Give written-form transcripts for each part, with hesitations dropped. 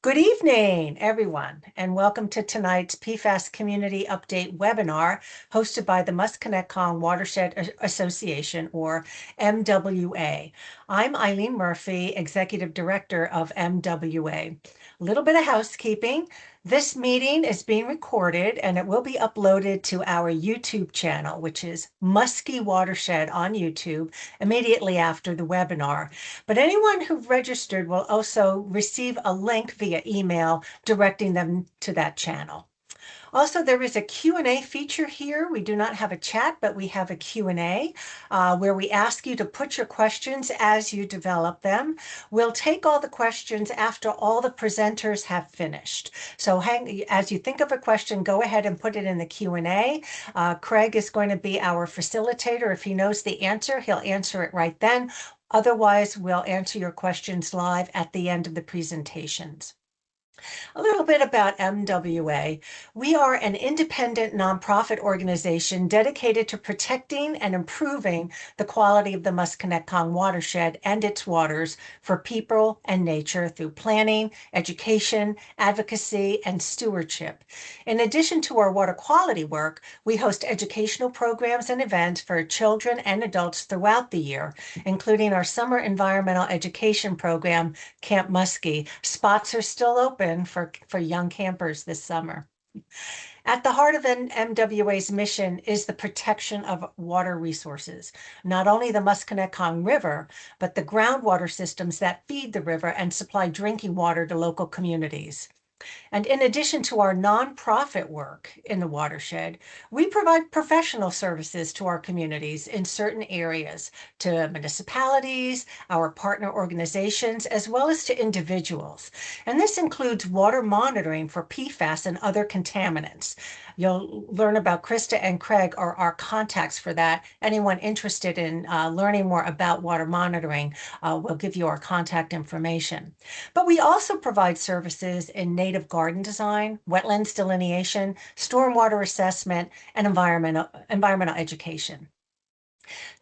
Good evening, everyone, and welcome to tonight's PFAS Community Update webinar hosted by the Musconetcong Watershed Association, or MWA. I'm Eileen Murphy, Executive Director of MWA. A little bit of housekeeping. This meeting is being recorded and it will be uploaded to our YouTube channel, which is Muskie Watershed on YouTube, immediately after the webinar. But anyone who registered will also receive a link via email directing them to that channel. Also, there is a Q&A feature here. We do not have a chat, but we have a Q&A where we ask you to put your questions as you develop them. We'll take all the questions after all the presenters have finished. So as you think of a question, go ahead and put it in the Q&A. Craig is going to be our facilitator. If he knows the answer, he'll answer it right then. Otherwise, we'll answer your questions live at the end of the presentations. A little bit about MWA. We are an independent nonprofit organization dedicated to protecting and improving the quality of the Musconetcong watershed and its waters for people and nature through planning, education, advocacy, and stewardship. In addition to our water quality work, we host educational programs and events for children and adults throughout the year, including our summer environmental education program, Camp Muskie. Spots are still open for young campers this summer. At the heart of MWA's mission is the protection of water resources, not only the Musconetcong River, but the groundwater systems that feed the river and supply drinking water to local communities. And in addition to our nonprofit work in the watershed, we provide professional services to our communities in certain areas, to municipalities, our partner organizations, as well as to individuals. And this includes water monitoring for PFAS and other contaminants. You'll learn about Krista and Craig are our contacts for that. Anyone interested in learning more about water monitoring, we'll give you our contact information. But we also provide services in native garden design, wetlands delineation, stormwater assessment, and environmental education.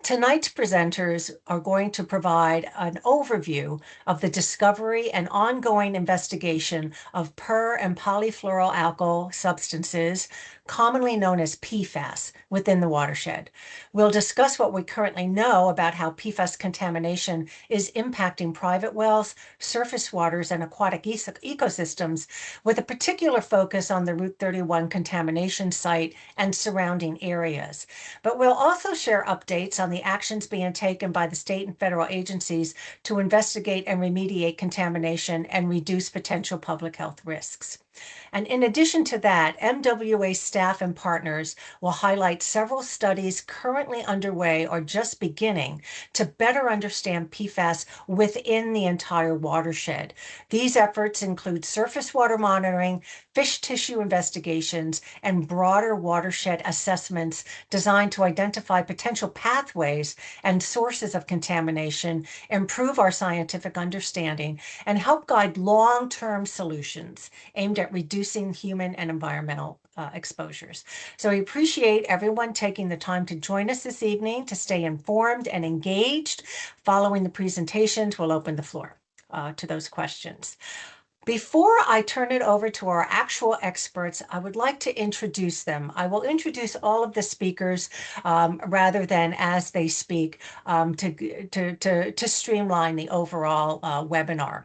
Tonight's presenters are going to provide an overview of the discovery and ongoing investigation of per- and polyfluoroalkyl substances, commonly known as PFAS, within the watershed. We'll discuss what we currently know about how PFAS contamination is impacting private wells, surface waters, and aquatic ecosystems, with a particular focus on the Route 31 contamination site and surrounding areas. But we'll also share updates on the actions being taken by the state and federal agencies to investigate and remediate contamination and reduce potential public health risks. And in addition to that, MWA staff and partners will highlight several studies currently underway or just beginning to better understand PFAS within the entire watershed. These efforts include surface water monitoring, fish tissue investigations, and broader watershed assessments designed to identify potential pathways and sources of contamination, improve our scientific understanding, and help guide long-term solutions aimed at reducing human and environmental exposures. So we appreciate everyone taking the time to join us this evening to stay informed and engaged. Following the presentations, we'll open the floor to those questions. Before I turn it over to our actual experts, I would like to introduce them. I will introduce all of the speakers rather than as they speak to streamline the overall webinar.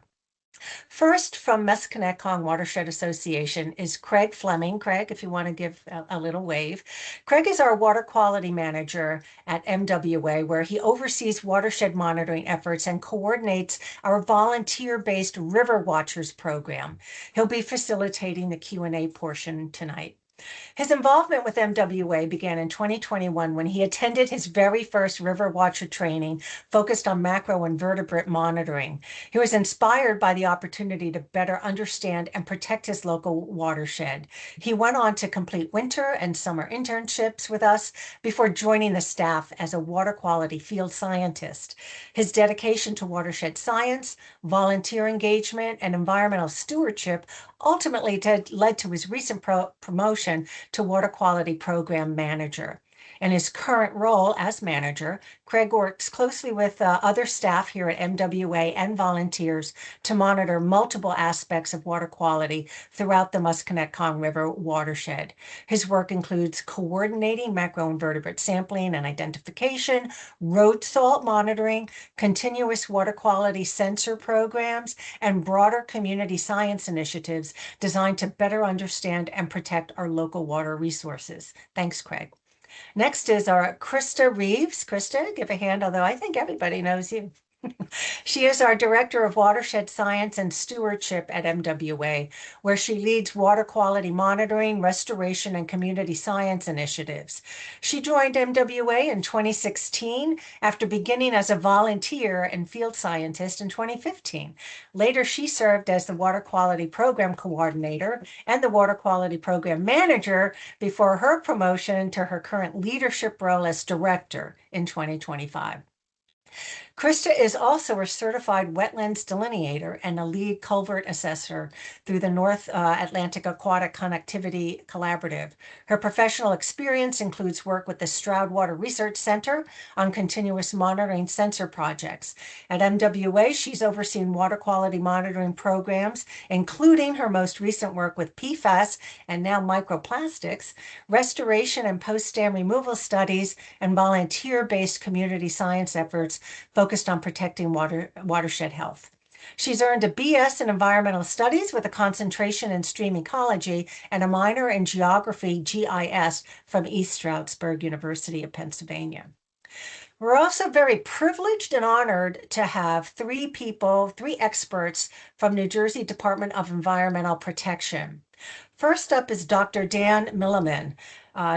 First, from Musconetcong Watershed Association is Craig Fleming. Craig, if you want to give a little wave. Craig is our water quality manager at MWA, where he oversees watershed monitoring efforts and coordinates our volunteer-based River Watchers program. He'll be facilitating the Q&A portion tonight. His involvement with MWA began in 2021 when he attended his very first River Watcher training focused on macroinvertebrate monitoring. He was inspired by the opportunity to better understand and protect his local watershed. He went on to complete winter and summer internships with us before joining the staff as a water quality field scientist. His dedication to watershed science, volunteer engagement, and environmental stewardship ultimately led to his recent promotion to Water Quality Program Manager. In his current role as manager, Craig works closely with other staff here at MWA and volunteers to monitor multiple aspects of water quality throughout the Musconetcong River watershed. His work includes coordinating macroinvertebrate sampling and identification, road salt monitoring, continuous water quality sensor programs, and broader community science initiatives designed to better understand and protect our local water resources. Thanks, Craig. Next is our Krista Reeves. Krista, give a hand, although I think everybody knows you. She is our Director of Watershed Science and Stewardship at MWA, where she leads water quality monitoring, restoration, and community science initiatives. She joined MWA in 2016 after beginning as a volunteer and field scientist in 2015. Later, she served as the Water Quality Program Coordinator and the Water Quality Program Manager before her promotion to her current leadership role as Director in 2025. Krista is also a certified wetlands delineator and a lead culvert assessor through the North Atlantic Aquatic Connectivity Collaborative. Her professional experience includes work with the Stroud Water Research Center on continuous monitoring sensor projects. At MWA, she's overseen water quality monitoring programs, including her most recent work with PFAS and now microplastics, restoration and post-dam removal studies, and volunteer-based community science efforts focused on protecting watershed health. She's earned a BS in environmental studies with a concentration in stream ecology and a minor in geography GIS from East Stroudsburg University of Pennsylvania. We're also very privileged and honored to have three experts from New Jersey Department of Environmental Protection. First up is Dr. Dan Milliman.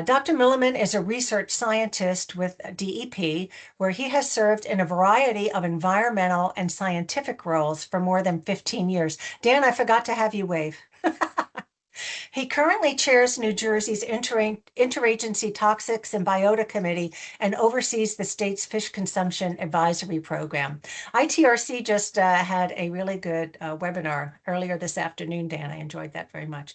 Dr. Milliman is a research scientist with DEP, where he has served in a variety of environmental and scientific roles for more than 15 years. Dan, I forgot to have you wave. He currently chairs New Jersey's Interagency Toxics and Biota Committee and oversees the state's fish consumption advisory program. ITRC just had a really good webinar earlier this afternoon, Dan. I enjoyed that very much.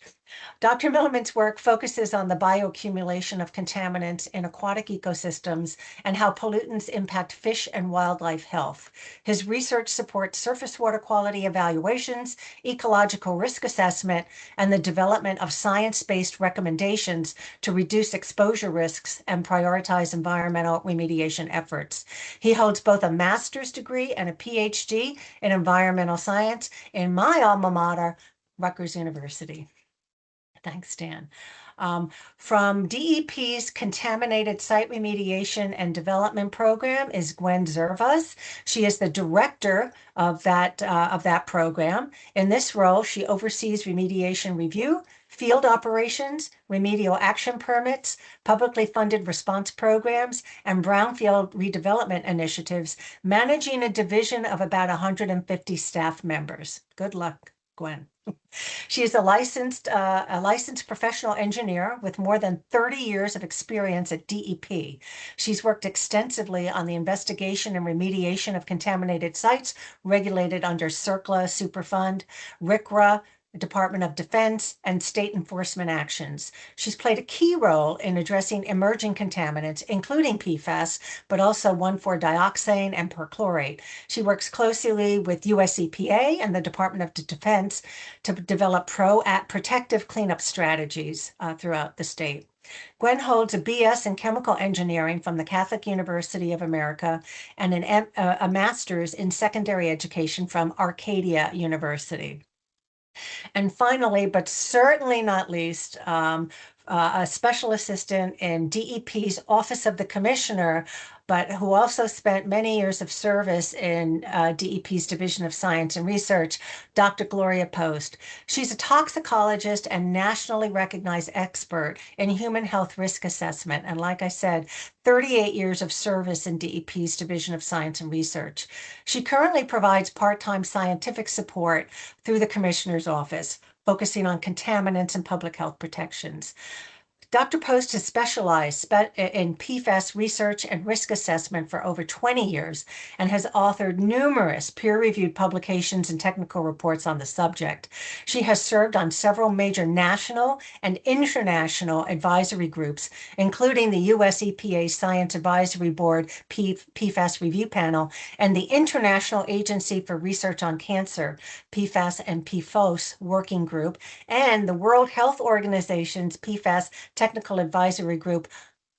Dr. Milliman's work focuses on the bioaccumulation of contaminants in aquatic ecosystems and how pollutants impact fish and wildlife health. His research supports surface water quality evaluations, ecological risk assessment, and the development of science-based recommendations to reduce exposure risks and prioritize environmental remediation efforts. He holds both a master's degree and a PhD in environmental science in my alma mater, Rutgers University. Thanks, Dan. From DEP's Contaminated Site Remediation and Development Program is Gwen Zervas. She is the director of that program. In this role, she oversees remediation review, field operations, remedial action permits, publicly funded response programs, and brownfield redevelopment initiatives, managing a division of about 150 staff members. Good luck, Gwen. She is a licensed professional engineer with more than 30 years of experience at DEP. She's worked extensively on the investigation and remediation of contaminated sites regulated under CERCLA, Superfund, RCRA, Department of Defense, and state enforcement actions. She's played a key role in addressing emerging contaminants, including PFAS, but also 1,4-dioxane and perchlorate. She works closely with US EPA and the Department of Defense to develop protective cleanup strategies throughout the state. Gwen holds a BS in chemical engineering from the Catholic University of America and a master's in secondary education from Arcadia University. And finally, but certainly not least, a special assistant in DEP's Office of the Commissioner, but who also spent many years of service in DEP's Division of Science and Research, Dr. Gloria Post. She's a toxicologist and nationally recognized expert in human health risk assessment. And like I said, 38 years of service in DEP's Division of Science and Research. She currently provides part-time scientific support through the Commissioner's Office, focusing on contaminants and public health protections. Dr. Post has specialized in PFAS research and risk assessment for over 20 years and has authored numerous peer-reviewed publications and technical reports on the subject. She has served on several major national and international advisory groups, including the U.S. EPA Science Advisory Board PFAS Review Panel and the International Agency for Research on Cancer PFAS and PFOS Working Group, and the World Health Organization's PFAS Technical Advisory Group,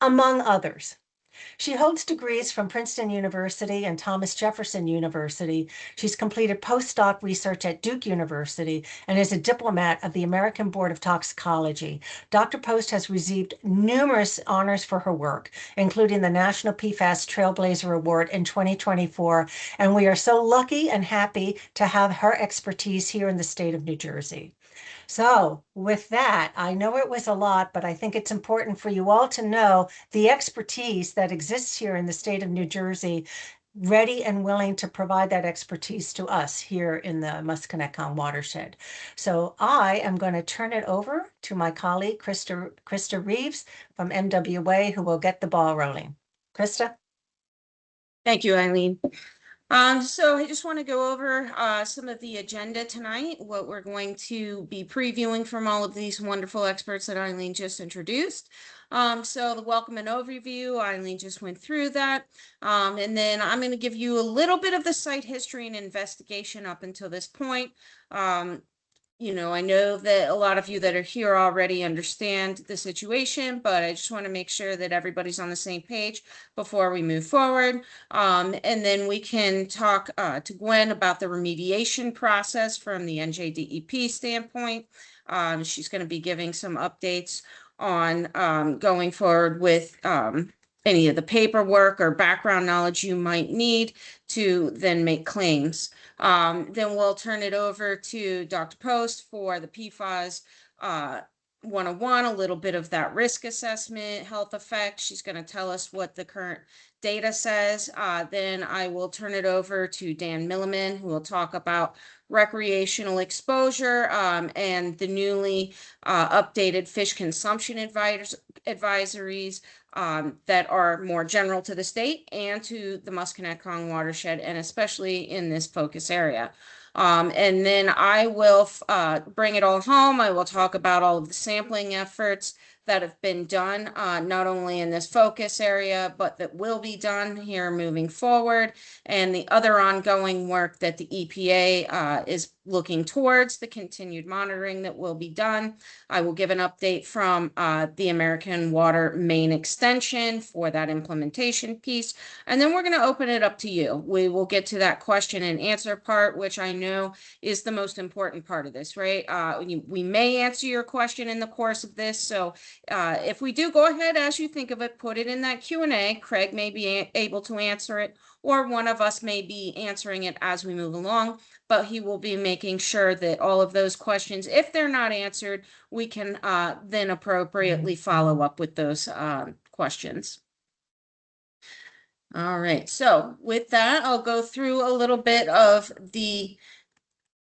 among others. She holds degrees from Princeton University and Thomas Jefferson University. She's completed postdoc research at Duke University and is a diplomat of the American Board of Toxicology. Dr. Post has received numerous honors for her work, including the National PFAS Trailblazer Award in 2024, and we are so lucky and happy to have her expertise here in the state of New Jersey. So with that, I know it was a lot, but I think it's important for you all to know the expertise that exists here in the state of New Jersey, ready and willing to provide that expertise to us here in the Musconetcong Watershed. So I am going to turn it over to my colleague, Krista Reeves from MWA, who will get the ball rolling. Krista? Thank you, Eileen. So I just want to go over some of the agenda tonight, what we're going to be previewing from all of these wonderful experts that Eileen just introduced. So the welcome and overview, Eileen just went through that. And then I'm going to give you a little bit of the site history and investigation up until this point. You know, I know that a lot of you that are here already understand the situation, but I just want to make sure that everybody's on the same page before we move forward. And then we can talk to Gwen about the remediation process from the NJDEP standpoint. She's going to be giving some updates on going forward with any of the paperwork or background knowledge you might need to then make claims. Then we'll turn it over to Dr. Post for the PFAS 101, a little bit of that risk assessment, health effect. She's going to tell us what the current data says. Then I will turn it over to Dan Milliman, who will talk about recreational exposure and the newly updated fish consumption advisories that are more general to the state and to the Musconetcong watershed, and especially in this focus area. And then I will bring it all home. I will talk about all of the sampling efforts that have been done, not only in this focus area, but that will be done here moving forward, and the other ongoing work that the EPA is looking towards, the continued monitoring that will be done. I will give an update from the American Water Main Extension for that implementation piece, and then we're going to open it up to you. We will get to that question and answer part, which I know is the most important part of this, right? We may answer your question in the course of this, so if we do, go ahead as you think of it, put it in that Q&A. Craig may be able to answer it, or one of us may be answering it as we move along, but he will be making sure that all of those questions, if they're not answered, we can then appropriately follow up with those questions. All right, so with that, I'll go through a little bit of the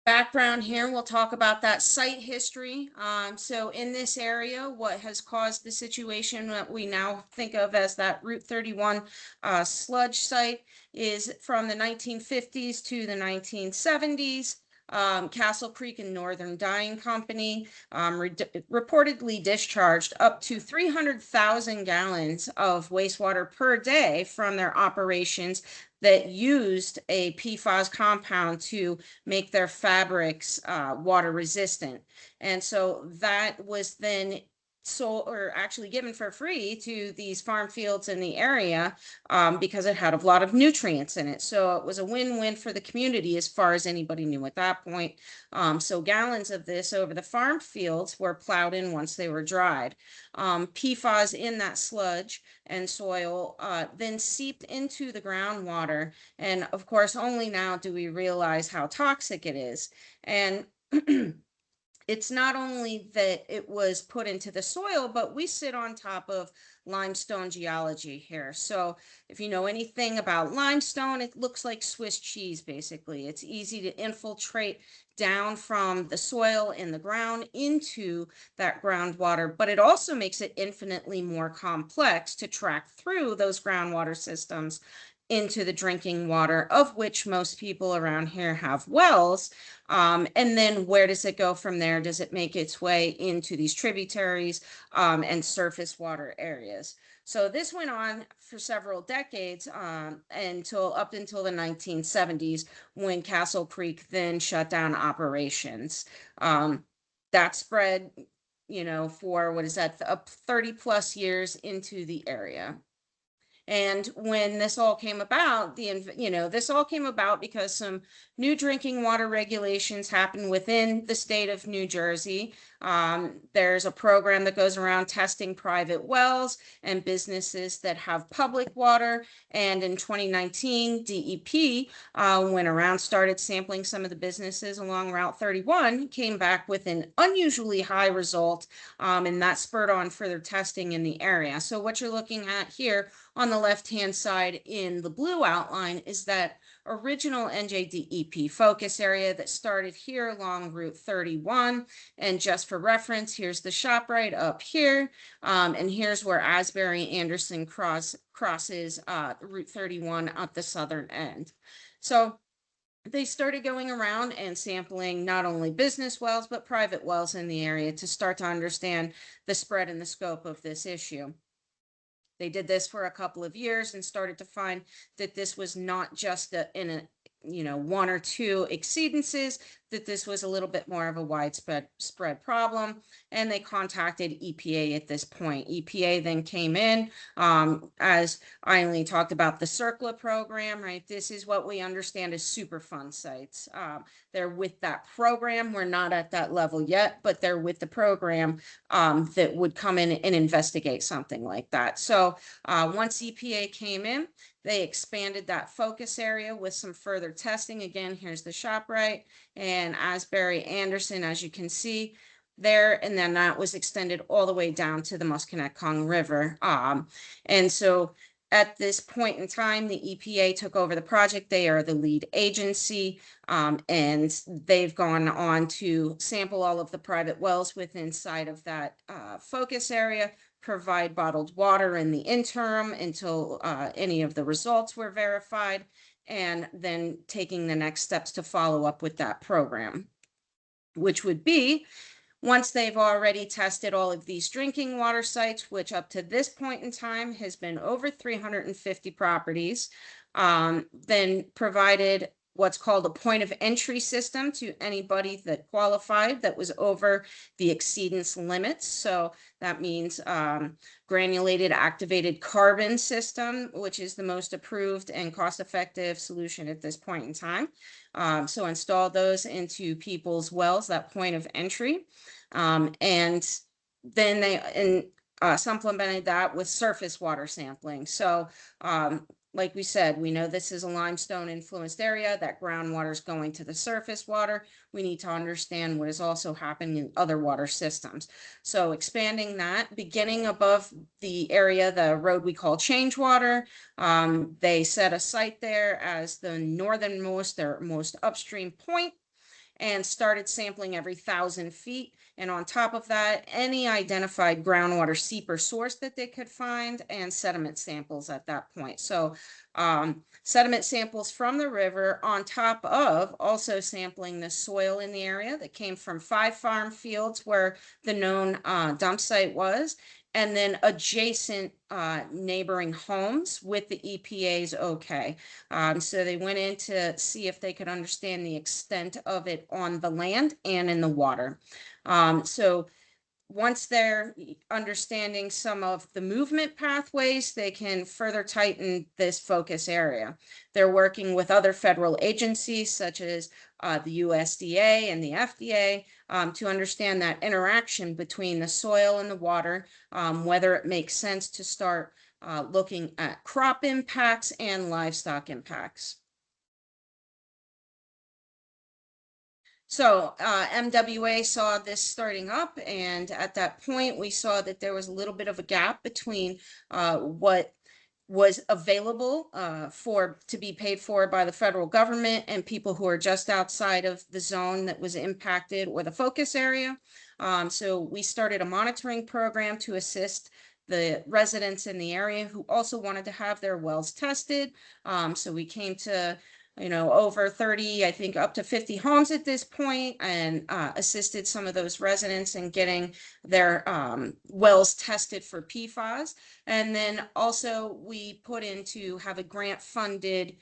background here. We'll talk about that site history. So in this area, what has caused the situation that we now think of as that Route 31 sludge site is from the 1950s to the 1970s. Castle Creek and Northern Dyeing Company reportedly discharged up to 300,000 gallons of wastewater per day from their operations that used a PFAS compound to make their fabrics water resistant. And so that was then sold, or actually given for free, to these farm fields in the area because it had a lot of nutrients in it. So it was a win-win for the community as far as anybody knew at that point. So gallons of this over the farm fields were plowed in once they were dried. PFAS in that sludge and soil then seeped into the groundwater. And of course, only now do we realize how toxic it is. And it's not only that it was put into the soil, but we sit on top of limestone geology here. So if you know anything about limestone, it looks like Swiss cheese, basically. It's easy to infiltrate down from the soil in the ground into that groundwater, but it also makes it infinitely more complex to track through those groundwater systems into the drinking water, of which most people around here have wells. And then where does it go from there? Does it make its way into these tributaries and surface water areas? So this went on for several decades up until the 1970s, when Castle Creek then shut down operations. That spread, for what is that, up 30 plus years into the area. And when this all came about, this all came about because some new drinking water regulations happened within the state of New Jersey. There's a program that goes around testing private wells and businesses that have public water. And in 2019, DEP went around, started sampling some of the businesses along Route 31, came back with an unusually high result, and that spurred on further testing in the area. So what you're looking at here on the left-hand side in the blue outline is that original NJDEP focus area that started here along Route 31. And just for reference, here's the ShopRite up here. And here's where Asbury Anderson crosses Route 31 at the southern end. So they started going around and sampling not only business wells, but private wells in the area to start to understand the spread and the scope of this issue. They did this for a couple of years and started to find that this was not just one or two exceedances, that this was a little bit more of a widespread problem. And they contacted EPA at this point. EPA then came in, as Eileen talked about, the CERCLA program, right? This is what we understand as Superfund sites. They're with that program. We're not at that level yet, but they're with the program that would come in and investigate something like that. So once EPA came in, they expanded that focus area with some further testing. Again, here's the ShopRite and Asbury Anderson, as you can see there. And then that was extended all the way down to the Musconetcong River. And so at this point in time, the EPA took over the project. They are the lead agency, and they've gone on to sample all of the private wells within inside of that focus area, provide bottled water in the interim until any of the results were verified, and then taking the next steps to follow up with that program, which would be, once they've already tested all of these drinking water sites, which up to this point in time has been over 350 properties, then provided what's called a point of entry system to anybody that qualified that was over the exceedance limits. So that means granulated activated carbon system, which is the most approved and cost-effective solution at this point in time. So install those into people's wells, that point of entry. And then they supplemented that with surface water sampling. So like we said, we know this is a limestone influenced area, that groundwater is going to the surface water. We need to understand what is also happening in other water systems. So expanding that, beginning above the area, the road we call Changewater, they set a site there as the northernmost, their most upstream point, and started sampling every 1,000 feet. And on top of that, any identified groundwater seep or source that they could find, and sediment samples at that point. So sediment samples from the river, on top of also sampling the soil in the area that came from 5 farm fields where the known dump site was, and then adjacent neighboring homes with the EPA's okay. So they went in to see if they could understand the extent of it on the land and in the water. So once they're understanding some of the movement pathways, they can further tighten this focus area. They're working with other federal agencies such as the USDA and the FDA to understand that interaction between the soil and the water, whether it makes sense to start looking at crop impacts and livestock impacts. So MWA saw this starting up, and at that point, we saw that there was a little bit of a gap between what was available to be paid for by the federal government and people who are just outside of the zone that was impacted or the focus area. So we started a monitoring program to assist the residents in the area who also wanted to have their wells tested. So we came to over 30, I think up to 50 homes at this point, and assisted some of those residents in getting their wells tested for PFAS. And then also we put in to have a grant funded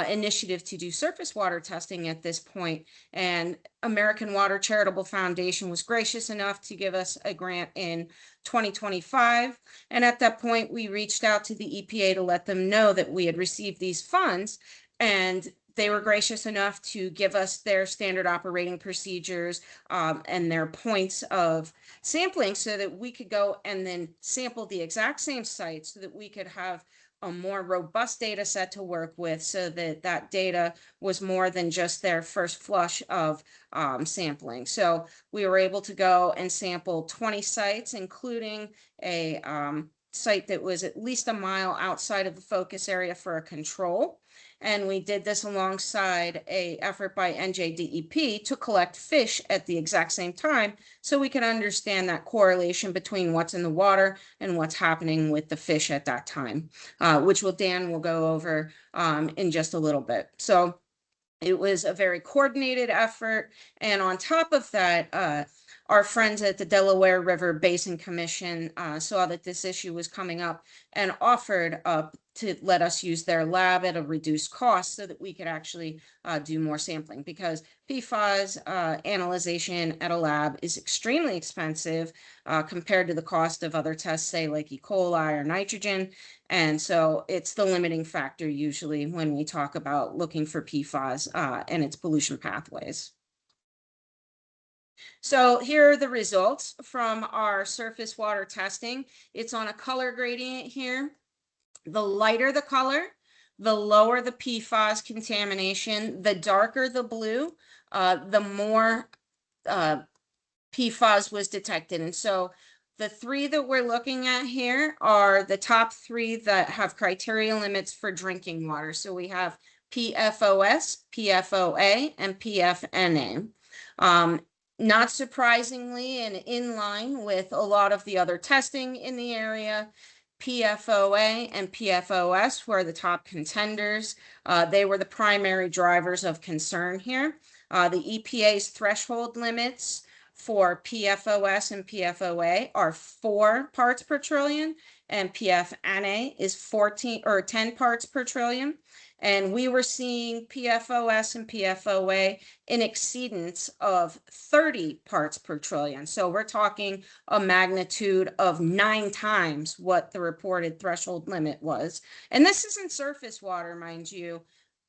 initiative to do surface water testing at this point. And American Water Charitable Foundation was gracious enough to give us a grant in 2025. And at that point, we reached out to the EPA to let them know that we had received these funds, and they were gracious enough to give us their standard operating procedures and their points of sampling so that we could go and then sample the exact same site so that we could have a more robust data set to work with, so that that data was more than just their first flush of sampling. So we were able to go and sample 20 sites, including a site that was at least a mile outside of the focus area for a control. And we did this alongside an effort by NJDEP to collect fish at the exact same time, so we can understand that correlation between what's in the water and what's happening with the fish at that time, which Dan will go over in just a little bit. So it was a very coordinated effort. And on top of that, our friends at the Delaware River Basin Commission saw that this issue was coming up and offered to let us use their lab at a reduced cost so that we could actually do more sampling, because PFAS analyzation at a lab is extremely expensive compared to the cost of other tests, say like E. coli or nitrogen. And so it's the limiting factor usually when we talk about looking for PFAS and its pollution pathways. So here are the results from our surface water testing. It's on a color gradient here. The lighter the color, the lower the PFAS contamination. The darker the blue, the more PFAS was detected. And so the three that we're looking at here are the top three that have criteria limits for drinking water. So we have PFOS, PFOA, and PFNA. Not surprisingly, and in line with a lot of the other testing in the area, PFOA and PFOS were the top contenders. They were the primary drivers of concern here. The EPA's threshold limits for PFOS and PFOA are 4 parts per trillion, and PFNA is 14 or 10 parts per trillion. And we were seeing PFOS and PFOA in exceedance of 30 parts per trillion. So we're talking a magnitude of 9 times what the reported threshold limit was. And this isn't surface water, mind you,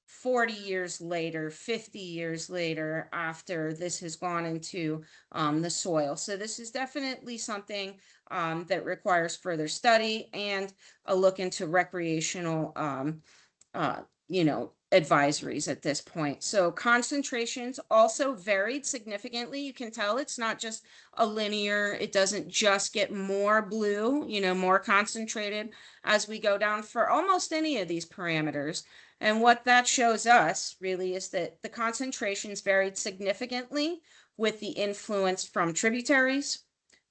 40 years later, 50 years later, after this has gone into the soil. So this is definitely something that requires further study and a look into recreational advisories at this point. So concentrations also varied significantly. You can tell it's not just a linear, it doesn't just get more blue, more concentrated as we go down for almost any of these parameters. And what that shows us really is that the concentrations varied significantly with the influence from tributaries,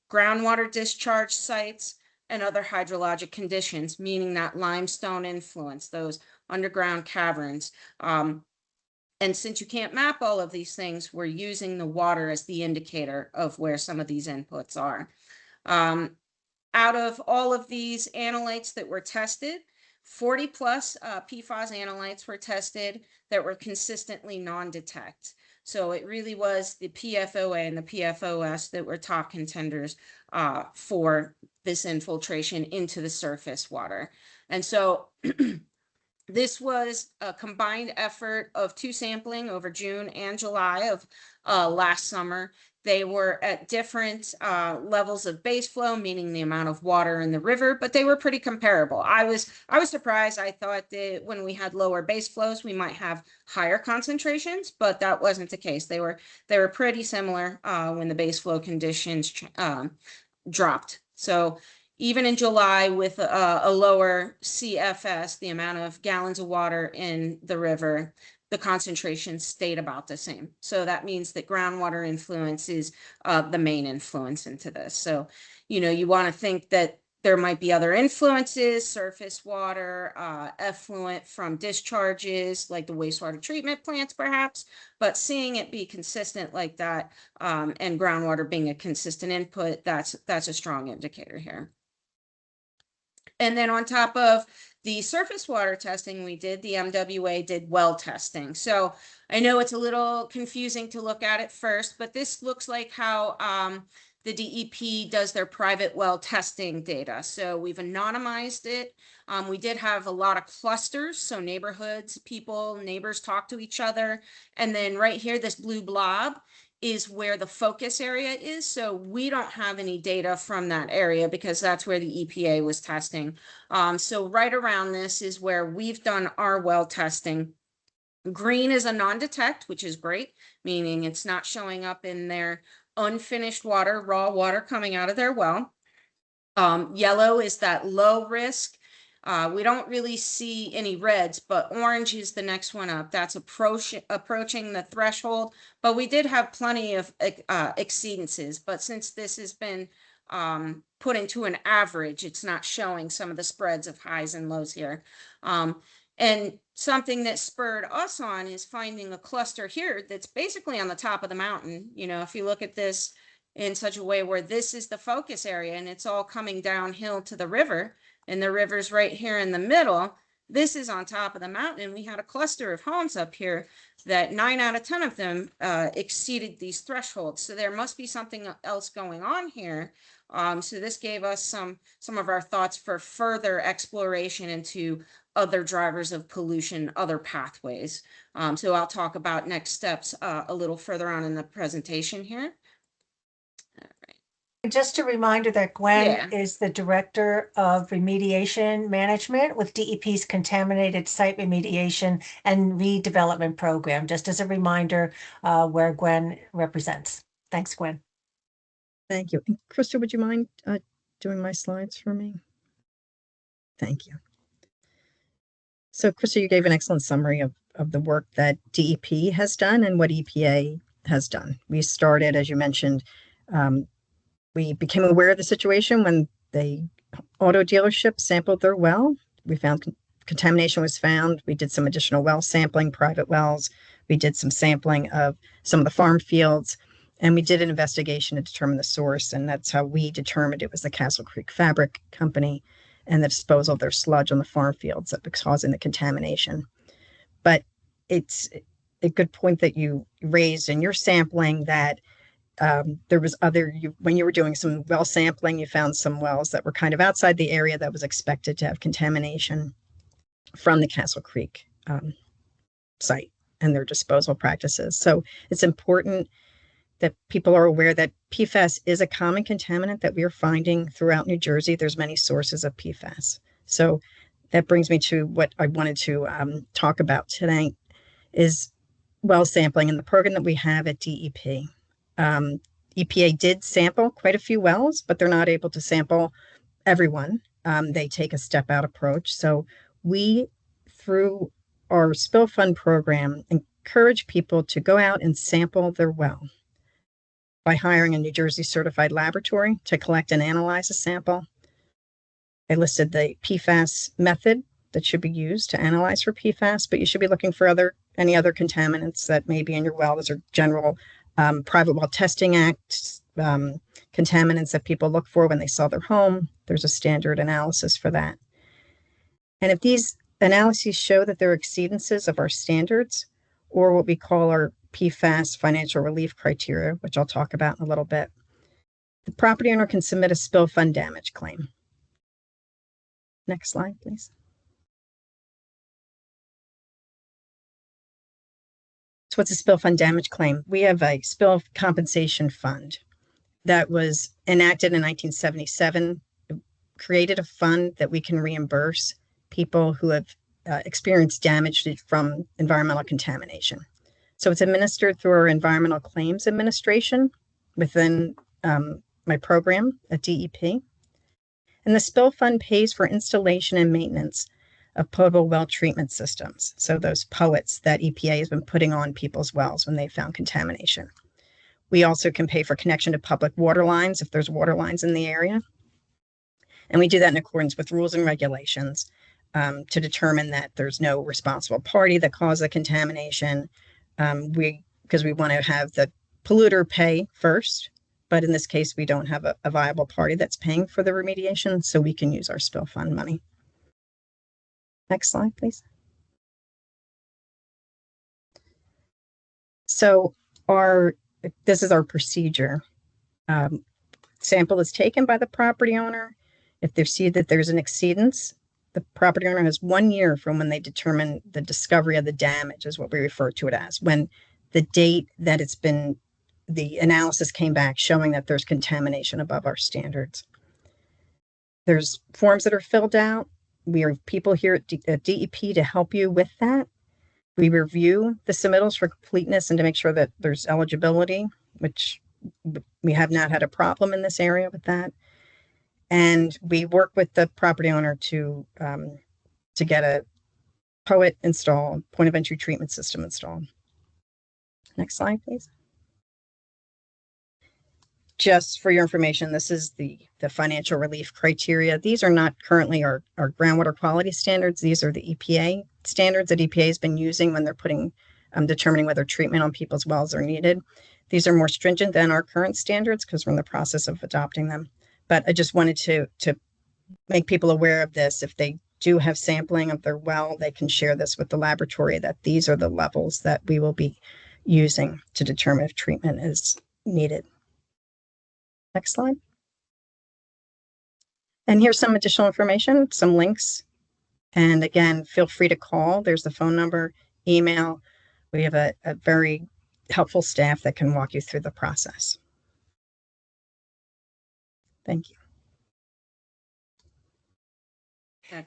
groundwater discharge sites, and other hydrologic conditions, meaning that limestone influence, those underground caverns. And since you can't map all of these things, we're using the water as the indicator of where some of these inputs are. Out of all of these analytes that were tested, 40 plus PFAS analytes were tested that were consistently non-detect. So it really was the PFOA and the PFOS that were top contenders for this infiltration into the surface water. And so this was a combined effort of 2 sampling over June and July of last summer They were at different levels of base flow, meaning the amount of water in the river, but they were pretty comparable. I was surprised. I thought that when we had lower base flows, we might have higher concentrations, but that wasn't the case. They were pretty similar when the base flow conditions dropped. So even in July with a lower CFS, the amount of gallons of water in the river, the concentration stayed about the same. So that means that groundwater influence is the main influence into this. So, you want to think that there might be other influences, surface water, effluent from discharges, like the wastewater treatment plants, perhaps, but seeing it be consistent like that, and groundwater being a consistent input, that's a strong indicator here. And then on top of the surface water testing we did, the MWA did well testing. So I know it's a little confusing to look at first, but this looks like how the DEP does their private well testing data. So we've anonymized it. We did have a lot of clusters, so neighborhoods, neighbors talk to each other. And then right here, this blue blob is where the focus area is. So we don't have any data from that area because that's where the EPA was testing. So right around this is where we've done our well testing. Green is a non-detect, which is great, meaning it's not showing up in their unfinished water, raw water coming out of their well. Yellow is that low risk. We don't really see any reds, but orange is the next one up. That's approaching the threshold, but we did have plenty of exceedances. But since this has been put into an average, it's not showing some of the spreads of highs and lows here. And something that spurred us on is finding a cluster here that's basically on the top of the mountain. If you look at this in such a way where this is the focus area and it's all coming downhill to the river, and the river's right here in the middle, this is on top of the mountain. We had a cluster of homes up here that 9 out of 10 of them exceeded these thresholds. So there must be something else going on here. So this gave us some of our thoughts for further exploration into other drivers of pollution, other pathways. So I'll talk about next steps a little further on in the presentation here. Just a reminder that Gwen Yeah. is the Director of Remediation Management with DEP's Contaminated Site Remediation and Redevelopment Program, just as a reminder where Gwen represents. Thanks, Gwen. Thank you. And Krista, would you mind doing my slides for me? Thank you. So Krista, you gave an excellent summary of the work that DEP has done and what EPA has done. We started, as you mentioned, we became aware of the situation when the auto dealership sampled their well. We found contamination was found. We did some additional well sampling, private wells. We did some sampling of some of the farm fields, and we did an investigation to determine the source. And that's how we determined it was the Castle Creek Fabric Company and the disposal of their sludge on the farm fields that was causing the contamination. But it's a good point that you raised in your sampling that there was when you were doing some well sampling, you found some wells that were kind of outside the area that was expected to have contamination from the Castle Creek site and their disposal practices. So it's important that people are aware that PFAS is a common contaminant that we are finding throughout New Jersey. There's many sources of PFAS. So that brings me to what I wanted to talk about today is well sampling and the program that we have at DEP. EPA did sample quite a few wells, but they're not able to sample everyone. They take a step out approach. So we, through our Spill Fund program, encourage people to go out and sample their well by hiring a New Jersey certified laboratory to collect and analyze a sample. I listed the PFAS method that should be used to analyze for PFAS, but you should be looking for any other contaminants that may be in your well. Those are general Private Well Testing Act contaminants that people look for when they sell their home. There's a standard analysis for that. And if these analyses show that there are exceedances of our standards, or what we call our PFAS financial relief criteria, which I'll talk about in a little bit, the property owner can submit a spill fund damage claim. Next slide, please. So what's a spill fund damage claim? We have a spill compensation fund that was enacted in 1977, created a fund that we can reimburse people who have experienced damage from environmental contamination. So it's administered through our Environmental Claims Administration within my program at DEP. And the spill fund pays for installation and maintenance of potable well treatment systems. So those POETs that EPA has been putting on people's wells when they found contamination. We also can pay for connection to public water lines if there's water lines in the area. And we do that in accordance with rules and regulations to determine that there's no responsible party that caused the contamination. Because we want to have the polluter pay first, but in this case, we don't have a viable party that's paying for the remediation, so we can use our spill fund money. Next slide, please. So this is our procedure. Sample is taken by the property owner. If they see that there's an exceedance, the property owner has 1 year from when they determine the discovery of the damage, is what we refer to it as, when the date that the analysis came back showing that there's contamination above our standards. There's forms that are filled out. We have people here at DEP to help you with that. We review the submittals for completeness and to make sure that there's eligibility, which we have not had a problem in this area with that. And we work with the property owner to get a POET installed, point of entry treatment system installed. Next slide, please. Just for your information, this is the financial relief criteria. These are not currently our groundwater quality standards. These are the EPA standards that EPA has been using when they're determining whether treatment on people's wells are needed. These are more stringent than our current standards because we're in the process of adopting them. But I just wanted to make people aware of this. If they do have sampling of their well, they can share this with the laboratory that these are the levels that we will be using to determine if treatment is needed. Next slide. And here's some additional information, some links. And again, feel free to call. There's the phone number, email. We have a very helpful staff that can walk you through the process. Thank you.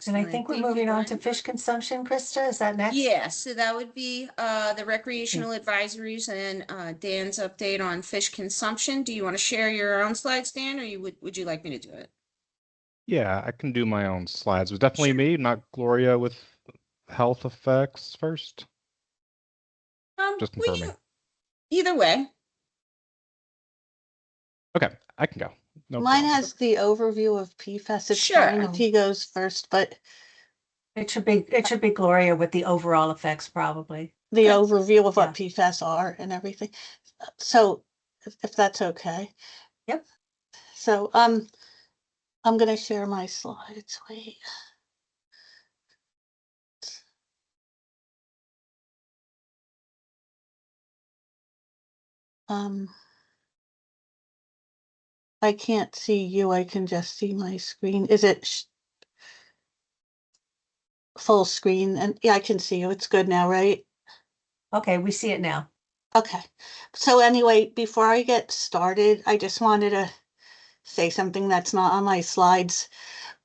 And I think we're moving on to fish consumption. Krista, is that next? Yeah, so that would be the recreational advisories and Dan's update on fish consumption. Do you want to share your own slides, Dan, or would you like me to do it? Yeah, I can do my own slides. It was definitely me, not Gloria with health effects first. Just confirming. Either way. Okay, I can go. No Mine problem. has the overview of PFAS. It's Sure. fine if he goes first, but It should be Gloria with the overall effects, probably. the Okay. overview of what PFAS are and everything. So if that's okay. Yep. So I'm gonna share my slides. Wait. I can't see you. I can just see my screen. Is it full screen? And yeah, I can see you. It's good now, right? Okay, we see it now. Okay. So anyway, before I get started, I just wanted to say something that's not on my slides.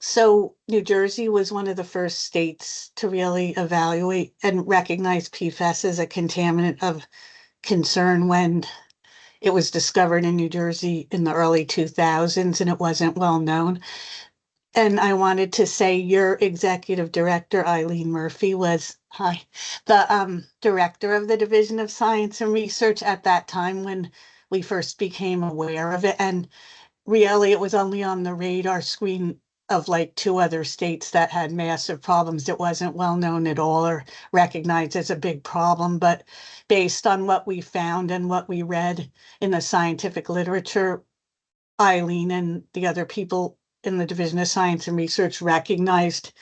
So New Jersey was one of the first states to really evaluate and recognize PFAS as a contaminant of concern when it was discovered in New Jersey in the early 2000s and it wasn't well known. And I wanted to say your executive director, Eileen Murphy, was the director of the Division of Science and Research at that time when we first became aware of it. And really, it was only on the radar screen of like 2 other states that had massive problems. It wasn't well known at all or recognized as a big problem. But based on what we found and what we read in the scientific literature, Eileen and the other people in the Division of Science and Research recognized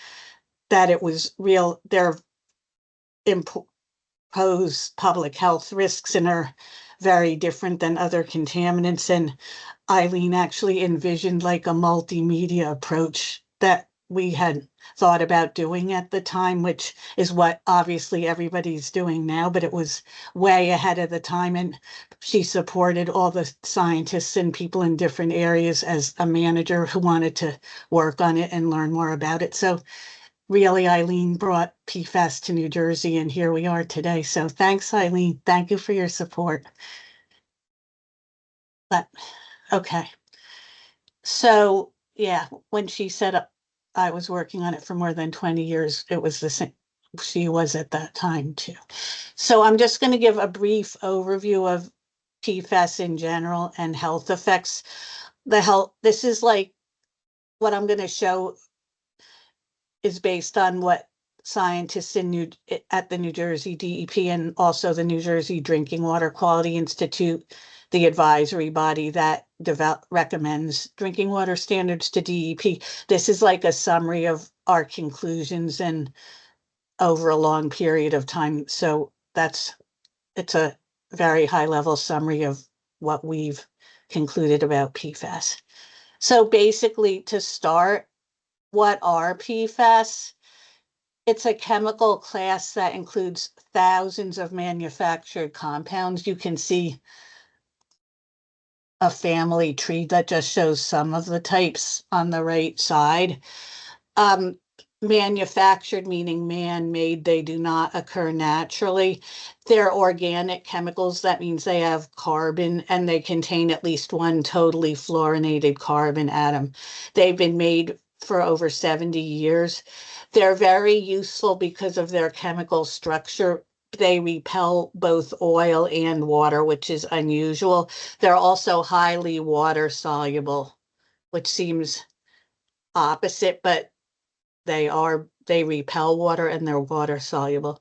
that it was real. There impose public health risks and are very different than other contaminants. And Eileen actually envisioned like a multimedia approach that we had thought about doing at the time, which is what obviously everybody's doing now, but it was way ahead of the time. And she supported all the scientists and people in different areas as a manager who wanted to work on it and learn more about it. So really, Eileen brought PFAS to New Jersey, and here we are today. So thanks, Eileen. Thank you for your support. But, okay. So, yeah, when she said I was working on it for more than 20 years, it was the same. She was at that time too. So I'm just going to give a brief overview of PFAS in general and health effects. This is like what I'm going to show is based on what scientists at the New Jersey DEP and also the New Jersey Drinking Water Quality Institute, the advisory body that recommends drinking water standards to DEP. This is like a summary of our conclusions and over a long period of time. So it's a very high level summary of what we've concluded about PFAS. So basically, to start, what are PFAS? It's a chemical class that includes thousands of manufactured compounds. You can see a family tree that just shows some of the types on the right side. Manufactured meaning man-made, they do not occur naturally. They're organic chemicals, that means they have carbon and they contain at least one totally fluorinated carbon atom. They've been made for over 70 years. They're very useful because of their chemical structure. They repel both oil and water, which is unusual. They're also highly water soluble, which seems opposite, but they repel water and they're water soluble.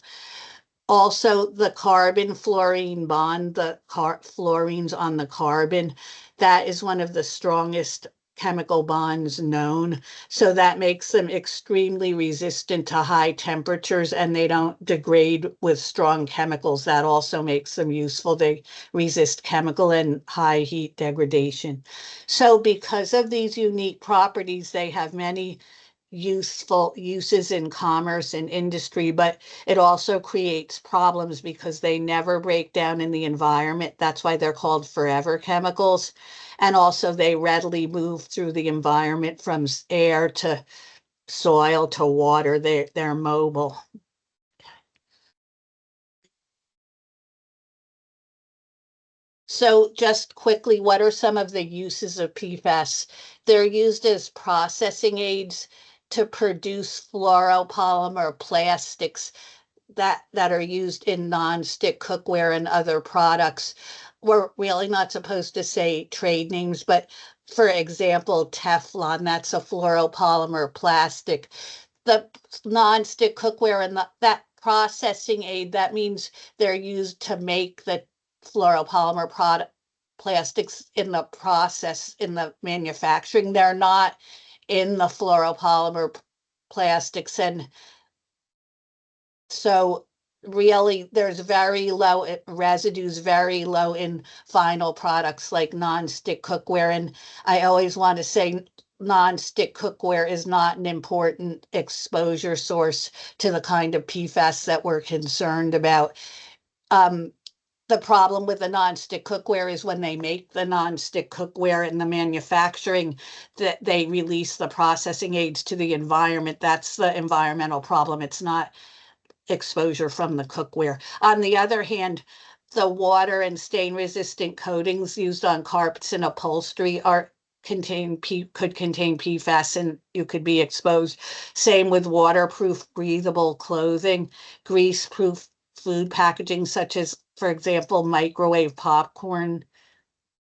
Also, the carbon fluorine bond, the fluorines on the carbon, that is one of the strongest chemical bonds known. So that makes them extremely resistant to high temperatures and they don't degrade with strong chemicals. That also makes them useful. They resist chemical and high heat degradation. So because of these unique properties, they have many useful uses in commerce and industry, but it also creates problems because they never break down in the environment. That's why they're called forever chemicals. And also they readily move through the environment from air to soil to water. They're mobile. So just quickly, what are some of the uses of PFAS? They're used as processing aids to produce fluoropolymer plastics that are used in nonstick cookware and other products. We're really not supposed to say trade names, but for example, Teflon, that's a fluoropolymer plastic. The nonstick cookware and that processing aid, that means they're used to make the fluoropolymer product plastics in the process, in the manufacturing. They're not in the fluoropolymer plastics. And so really there's very low residues, very low in final products like non-stick cookware. And I always want to say non-stick cookware is not an important exposure source to the kind of PFAS that we're concerned about. The problem with the non-stick cookware is when they make the non-stick cookware in the manufacturing, that they release the processing aids to the environment. That's the environmental problem. It's not exposure from the cookware. On the other hand, the water and stain resistant coatings used on carpets and upholstery could contain PFAS and you could be exposed. Same with waterproof breathable clothing, grease-proof food packaging such as, for example, microwave popcorn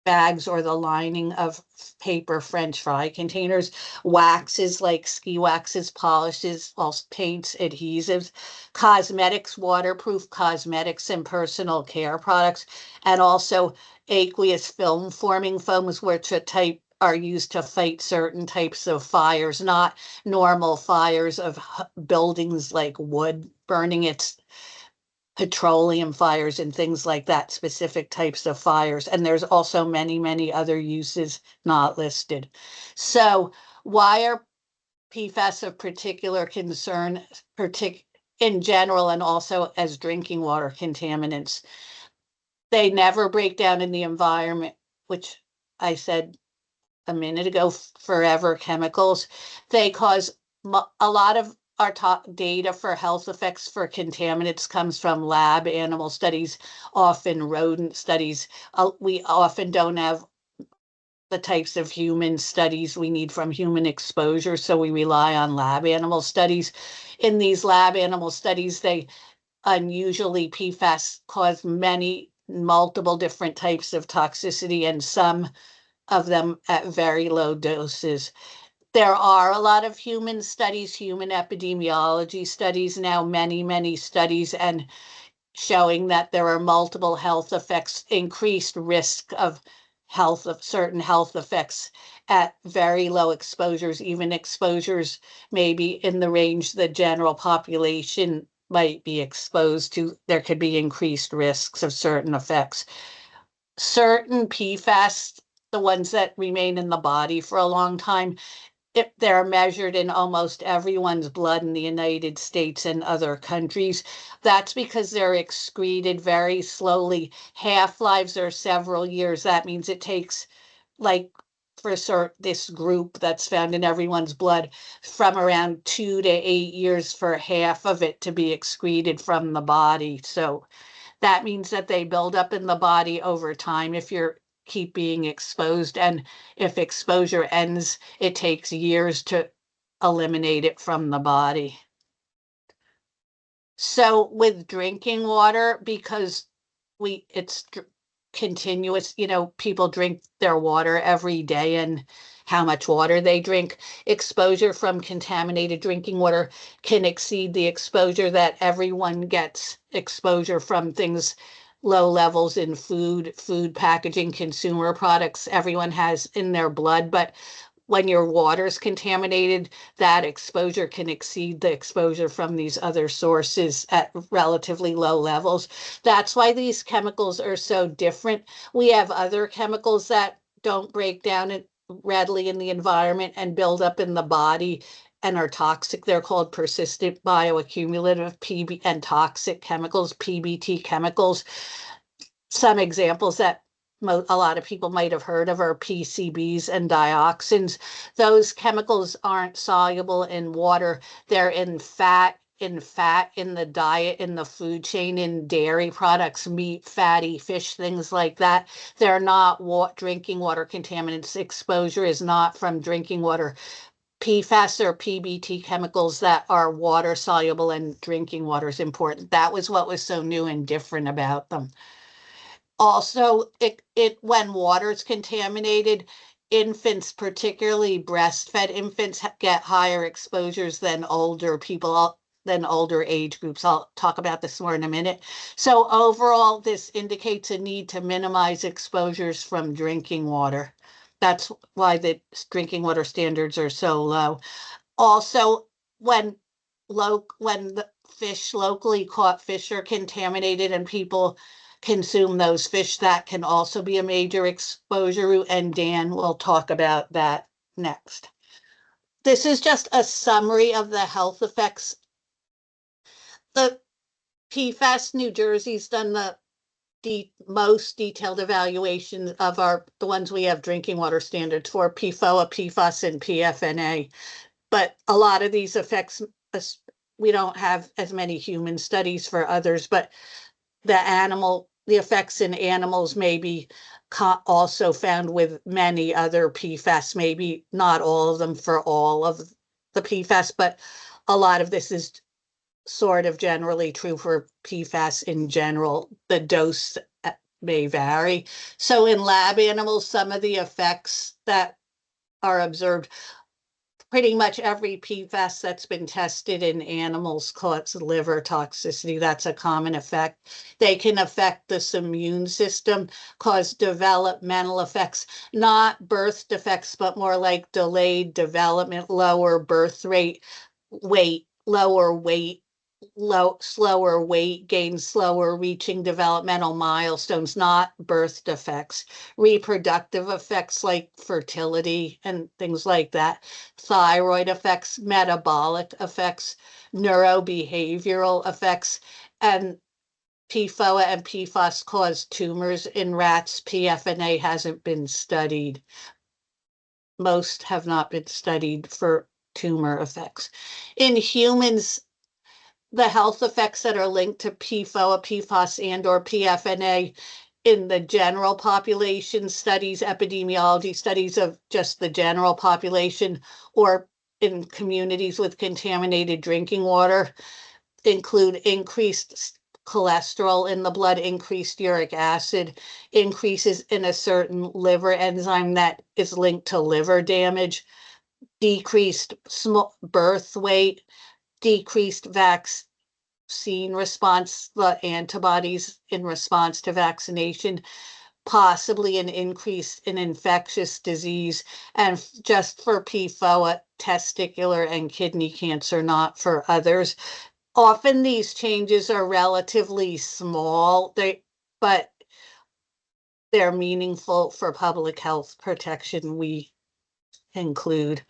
bags or the lining of paper French fry containers, waxes like ski waxes, polishes, paints, adhesives, cosmetics, waterproof cosmetics and personal care products, and also aqueous film forming foams, which are used to fight certain types of fires, not normal fires of buildings like wood burning. It's petroleum fires and things like that, specific types of fires. And there's also many, many other uses not listed. So why are PFAS of particular concern, in general, and also as drinking water contaminants. They never break down in the environment, which I said a minute ago, forever chemicals. They cause a lot of our top data for health effects for contaminants comes from lab animal studies, often rodent studies. We often don't have the types of human studies we need from human exposure, so we rely on lab animal studies. In these lab animal studies, they unusually PFAS cause multiple different types of toxicity, and some of them at very low doses. There are a lot of human studies, human epidemiology studies now, many studies, and showing that there are multiple health effects, increased risk of certain health effects at very low exposures, even exposures maybe in the range the general population might be exposed to. There could be increased risks of certain effects. Certain PFAS, the ones that remain in the body for a long time, if they're measured in almost everyone's blood in the United States and other countries. That's because they're excreted very slowly. Half-lives are several years. That means it takes, like, for this group that's found in everyone's blood, from around 2 to 8 years for half of it to be excreted from the body. So that means that they build up in the body over time if you're keep being exposed, and if exposure ends, it takes years to eliminate it from the body. So with drinking water, because it's continuous, people drink their water every day, and how much water they drink, exposure from contaminated drinking water can exceed the exposure that everyone gets exposure from things, low levels in food packaging, consumer products everyone has in their blood. But when your water is contaminated, that exposure can exceed the exposure from these other sources at relatively low levels. That's why these chemicals are so different. We have other chemicals that don't break down readily in the environment and build up in the body and are toxic. They're called persistent bioaccumulative PB and toxic chemicals, PBT chemicals. Some examples that a lot of people might have heard of are PCBs and dioxins. Those chemicals aren't soluble in water. They're in fat, in the diet, in the food chain, in dairy products, meat, fatty fish, things like that. They're not drinking water contaminants. Exposure is not from drinking water. PFAS or PBT chemicals that are water soluble, and drinking water is important. That was what was so new and different about them. Also, when water is contaminated, infants, particularly breastfed infants, get higher exposures than older people, than older age groups. I'll talk about this more in a minute. So overall, this indicates a need to minimize exposures from drinking water. That's why the drinking water standards are so low. Also, when the locally caught fish are contaminated and people consume those fish, that can also be a major exposure route, and Dan will talk about that next. This is just a summary of the health effects. The PFAS New Jersey's done the most detailed evaluation of the ones we have drinking water standards for, PFOA, PFAS, and PFNA. But a lot of these effects, we don't have as many human studies for others, but the effects in animals may be also found with many other PFAS, maybe not all of them for all of the PFAS, but a lot of this is sort of generally true for PFAS in general. The dose may vary. So in lab animals, some of the effects that are observed, pretty much every PFAS that's been tested in animals causes liver toxicity. That's a common effect. They can affect the immune system, cause developmental effects, not birth defects, but more like delayed development, lower birth rate, lower weight, slower weight gain, slower reaching developmental milestones, not birth defects, reproductive effects like fertility and things like that, thyroid effects, metabolic effects, neurobehavioral effects, and PFOA and PFAS cause tumors in rats. PFNA hasn't been studied. Most have not been studied for tumor effects. In humans, the health effects that are linked to PFOA, PFAS, and or PFNA in the general population studies, epidemiology studies of just the general population, or in communities with contaminated drinking water, include increased cholesterol in the blood, increased uric acid, increases in a certain liver enzyme that is linked to liver damage, decreased birth weight, decreased vaccine response, the antibodies in response to vaccination, possibly an increase in infectious disease, and just for PFOA, testicular and kidney cancer, not for others. Often these changes are relatively small, but they're meaningful for public health protection, we conclude.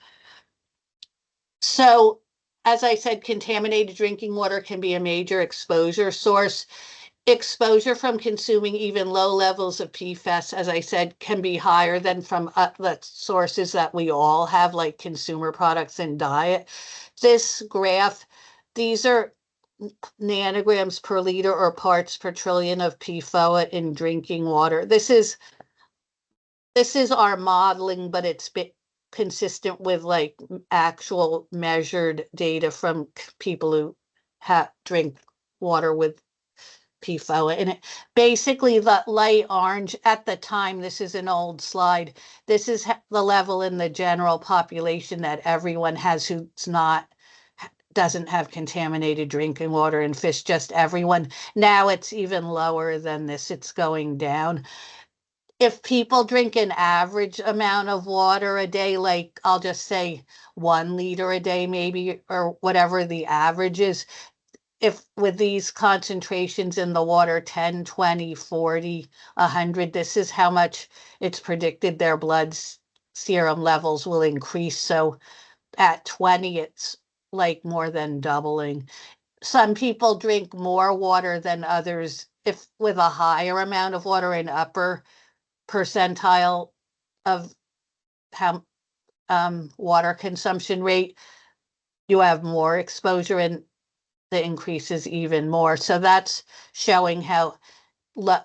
So, as I said, contaminated drinking water can be a major exposure source. Exposure from consuming even low levels of PFAS, as I said, can be higher than from the sources that we all have, like consumer products and diet. This graph, these are nanograms per liter or parts per trillion of PFOA in drinking water. This is our modeling, but it's consistent with like actual measured data from people who drink water with PFOA in it. Basically, the light orange at the time, this is an old slide, this is the level in the general population that everyone has who's doesn't have contaminated drinking water and fish, just everyone. Now it's even lower than this, it's going down. If people drink an average amount of water a day, like I'll just say 1 liter a day maybe, or whatever the average is, if with these concentrations in the water, 10, 20, 40, 100, this is how much it's predicted their blood serum levels will increase. So at 20, it's like more than doubling. Some people drink more water than others. If with a higher amount of water, in upper percentile of how water consumption rate, you have more exposure and the increase is even more. So that's showing how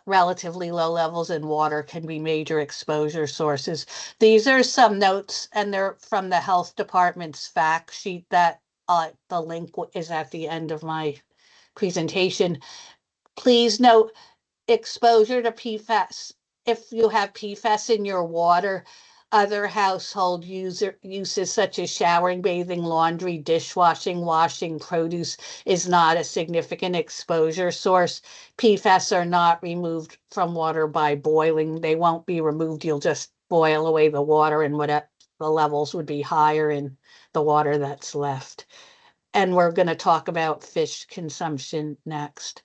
relatively low levels in water can be major exposure sources. These are some notes, and they're from the health department's fact sheet that the link is at the end of my presentation. Please note, exposure to PFAS. If you have PFAS in your water, other household uses such as showering, bathing, laundry, dishwashing, washing produce is not a significant exposure source. PFAS are not removed from water by boiling. They won't be removed. You'll just boil away the water, and whatever the levels would be higher in the water that's left. And we're going to talk about fish consumption next.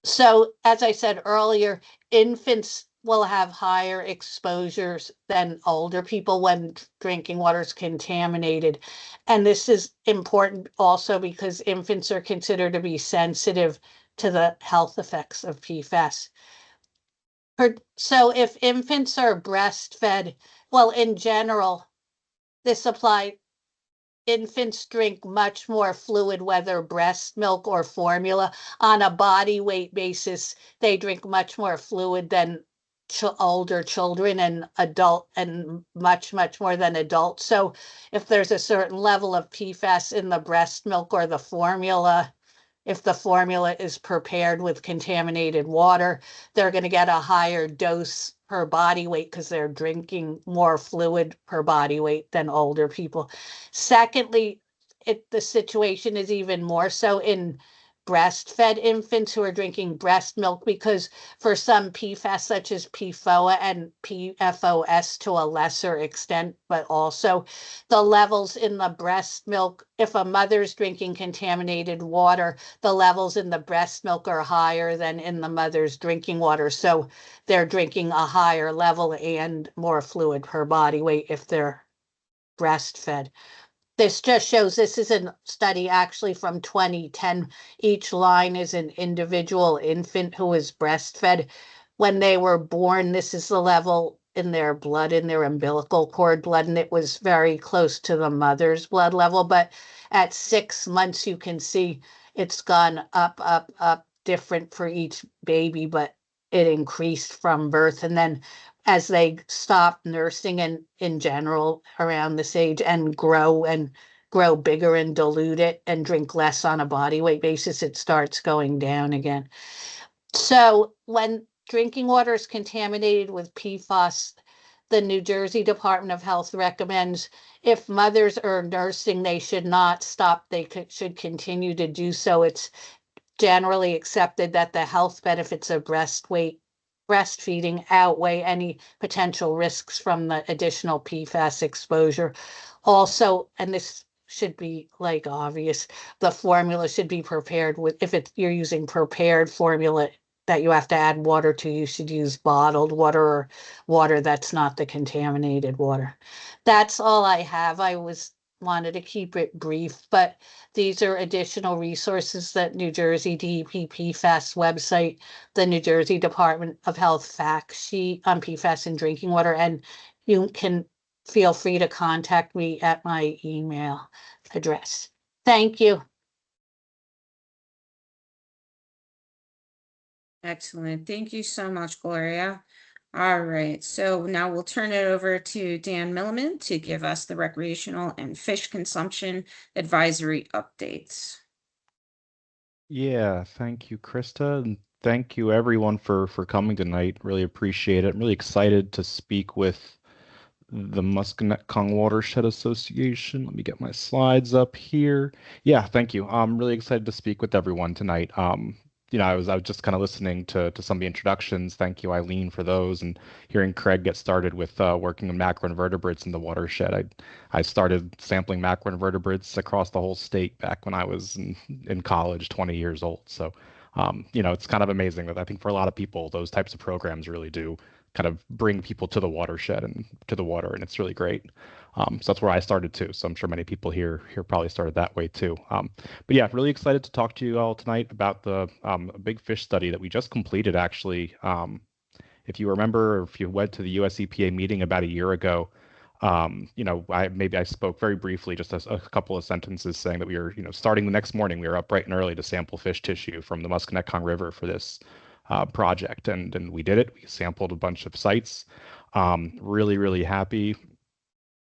So, as I said earlier, infants will have higher exposures than older people when drinking water is contaminated. And this is important also because infants are considered to be sensitive to the health effects of PFAS. So if infants are breastfed, well, in general, this applies. Infants drink much more fluid, whether breast milk or formula. On a body weight basis, they drink much more fluid than older children and much more than adults. So if there's a certain level of PFAS in the breast milk or the formula, if the formula is prepared with contaminated water, they're going to get a higher dose per body weight because they're drinking more fluid per body weight than older people. Secondly, the situation is even more so in breastfed infants who are drinking breast milk, because for some PFAS, such as PFOA and PFOS to a lesser extent, but also the levels in the breast milk, if a mother's drinking contaminated water, the levels in the breast milk are higher than in the mother's drinking water. So they're drinking a higher level and more fluid per body weight if they're breastfed. This just shows, this is a study actually from 2010. Each line is an individual infant who was breastfed. When they were born, this is the level in their blood, in their umbilical cord blood, and it was very close to the mother's blood level. But at 6 months, you can see it's gone up, different for each baby, but it increased from birth. And then as they stop nursing and in general around this age and grow bigger and dilute it and drink less on a body weight basis, it starts going down again. So when drinking water is contaminated with PFAS, the New Jersey Department of Health recommends if mothers are nursing, they should not stop. They should continue to do so. It's generally accepted that the health benefits of breastfeeding outweigh any potential risks from the additional PFAS exposure. Also, and this should be like obvious, the formula should be prepared with, if you're using prepared formula that you have to add water to, you should use bottled water or water that's not the contaminated water. That's all I have. Wanted to keep it brief, but these are additional resources that New Jersey DEP PFAS website, the New Jersey Department of Health fact sheet on PFAS in drinking water, and you can feel free to contact me at my email address. Thank you. Excellent. Thank you so much, Gloria. All right, so now we'll turn it over to Dan Milliman to give us the recreational and fish consumption advisory updates. Yeah, thank you, Krista, and thank you everyone for coming tonight. Really appreciate it. I'm really excited to speak with the Musconetcong Watershed Association. Let me get my slides up here. Yeah, thank you. I'm really excited to speak with everyone tonight. I was just kind of listening to some of the introductions. Thank you, Eileen, for those, and hearing Craig get started with working with macroinvertebrates in the watershed. I started sampling macroinvertebrates across the whole state back when I was in college, 20 years old. So, it's kind of amazing that I think for a lot of people, those types of programs really do kind of bring people to the watershed and to the water, and it's really great. So that's where I started too. So I'm sure many people here probably started that way too. But yeah, really excited to talk to you all tonight about the big fish study that we just completed. Actually, if you remember, or if you went to the US EPA meeting about a year ago, I spoke very briefly, just a couple of sentences saying that we were, starting the next morning, we were up bright and early to sample fish tissue from the Musconetcong River for this project, and we did it. We sampled a bunch of sites. Really, really happy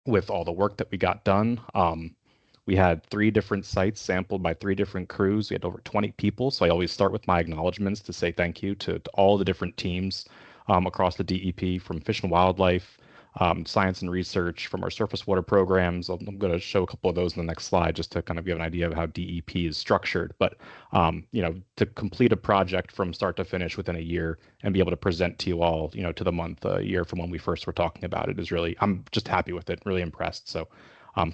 with all the work that we got done. We had 3 different sites sampled by 3 different crews. We had over 20 people. So I always start with my acknowledgments to say thank you to all the different teams across the DEP, from Fish and Wildlife, science and research, from our surface water programs. I'm going to show a couple of those in the next slide just to kind of give an idea of how DEP is structured. But, to complete a project from start to finish within a year and be able to present to you all, to the month, a year from when we first were talking about it is really, I'm just happy with it, really impressed. So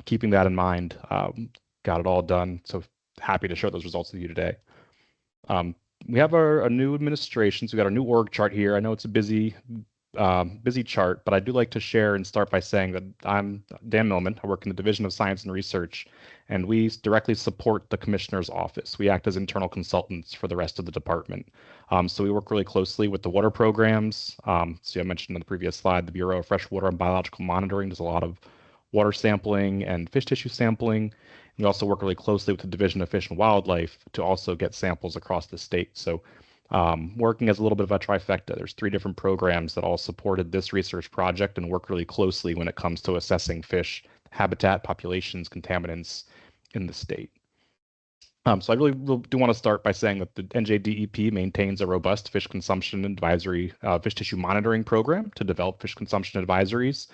keeping that in mind, got it all done. So happy to share those results with you today. We have a new administration, so we got our new org chart here. I know it's a busy chart, but I do like to share and start by saying that I'm Dan Millman. I work in the Division of Science and Research, and we directly support the Commissioner's Office. We act as internal consultants for the rest of the department. So we work really closely with the water programs. So I mentioned in the previous slide, the Bureau of Freshwater and Biological Monitoring does a lot of water sampling and fish tissue sampling. We also work really closely with the Division of Fish and Wildlife to also get samples across the state. So working as a little bit of a trifecta. There's 3 different programs that all supported this research project and work really closely when it comes to assessing fish habitat, populations, contaminants in the state. So I really do want to start by saying that the NJDEP maintains a robust fish consumption advisory, fish tissue monitoring program to develop fish consumption advisories.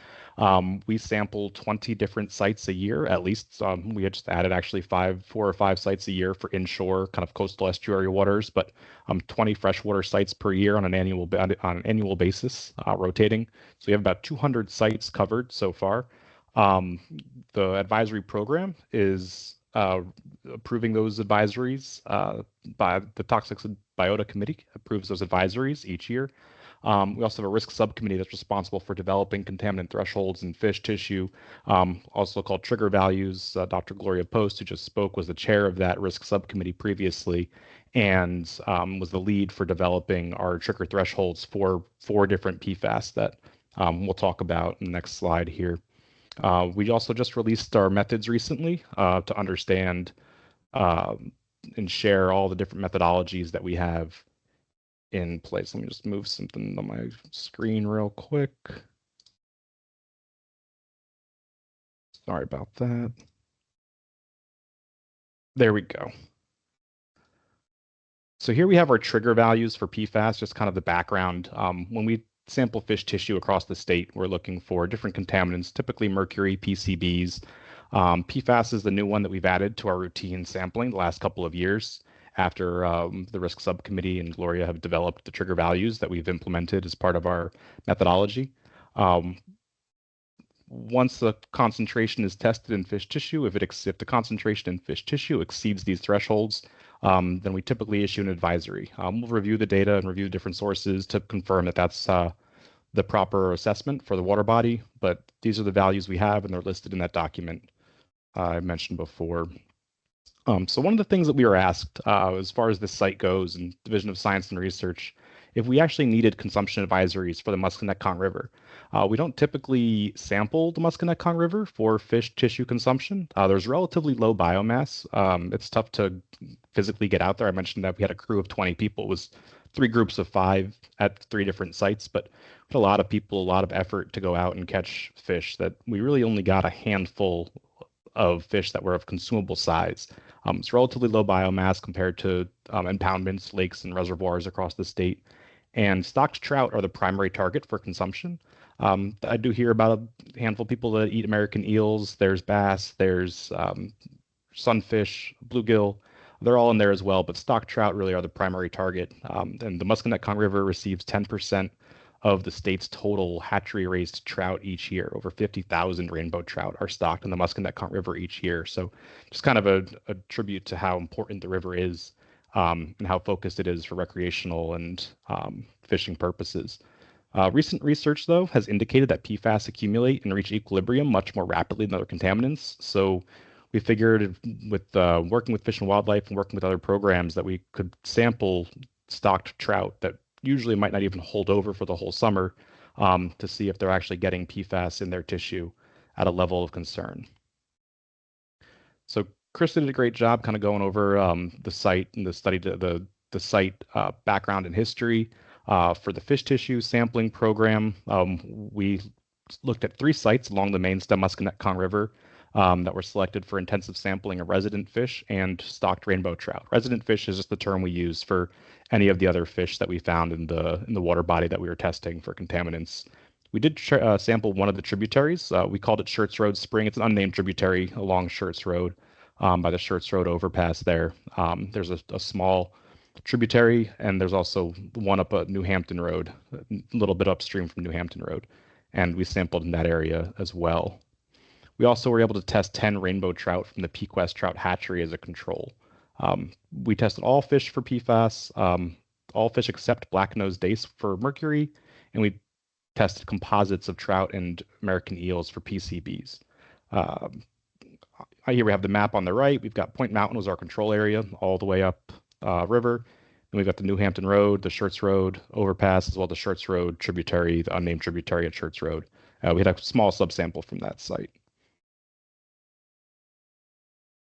We sample 20 different sites a year, at least. We had just added actually 4 or 5 sites a year for inshore, kind of coastal estuary waters, but 20 freshwater sites per year on an annual basis, rotating. So we have about 200 sites covered so far. The advisory program is approving those advisories by the Toxic Biota Committee approves those advisories each year. We also have a risk subcommittee that's responsible for developing contaminant thresholds in fish tissue, also called trigger values. Dr. Gloria Post, who just spoke, was the chair of that risk subcommittee previously and was the lead for developing our trigger thresholds for 4 different PFAS that we'll talk about in the next slide here. We also just released our methods recently to understand and share all the different methodologies that we have in place. Let me just move something on my screen real quick. Sorry about that. There we go. So here we have our trigger values for PFAS, just kind of the background. When we sample fish tissue across the state, we're looking for different contaminants, typically mercury, PCBs. PFAS is the new one that we've added to our routine sampling the last couple of years after the risk subcommittee and Gloria have developed the trigger values that we've implemented as part of our methodology. Once the concentration is tested in fish tissue, if the concentration in fish tissue exceeds these thresholds, then we typically issue an advisory. We'll review the data and review different sources to confirm that that's the proper assessment for the water body, but these are the values we have and they're listed in that document I mentioned before. So one of the things that we were asked as far as this site goes and Division of Science and Research, if we actually needed consumption advisories for the Musconetcong River. We don't typically sample the Musconetcong River for fish tissue consumption. There's relatively low biomass. It's tough to physically get out there. I mentioned that we had a crew of 20 people. It was 3 groups of 5 at 3 different sites, but we had a lot of people, a lot of effort to go out and catch fish that we really only got a handful of fish that were of consumable size. It's relatively low biomass compared to impoundments, lakes, and reservoirs across the state. And stocked trout are the primary target for consumption. I do hear about a handful of people that eat American eels. There's bass, there's sunfish, bluegill. They're all in there as well, but stocked trout really are the primary target. And the Musconetcong River receives 10% of the state's total hatchery-raised trout each year. Over 50,000 rainbow trout are stocked in the Musconetcong River each year. So just kind of a tribute to how important the river is and how focused it is for recreational and fishing purposes. Recent research, though, has indicated that PFAS accumulate and reach equilibrium much more rapidly than other contaminants. So we figured with working with Fish and Wildlife and working with other programs that we could sample stocked trout that usually might not even hold over for the whole summer to see if they're actually getting PFAS in their tissue at a level of concern. So Chris did a great job kind of going over the site and the study, the site background and history. For the fish tissue sampling program, we looked at 3 sites along the main stem Musconetcong River that were selected for intensive sampling of resident fish and stocked rainbow trout. Resident fish is just the term we use for any of the other fish that we found in the water body that we were testing for contaminants. We did sample one of the tributaries. We called it Schertz Road Spring. It's an unnamed tributary along Schertz Road by the Schertz Road overpass there. There's a small tributary, and there's also one up at New Hampton Road, a little bit upstream from New Hampton Road, and we sampled in that area as well. We also were able to test 10 rainbow trout from the PQuest trout hatchery as a control. We tested all fish for PFAS, all fish except black-nosed dace for mercury, and we tested composites of trout and American eels for PCBs. Here we have the map on the right. We've got Point Mountain was our control area all the way up river. And we've got the New Hampton Road, the Schertz Road overpass, as well as the Schertz Road tributary, the unnamed tributary at Schertz Road. We had a small subsample from that site.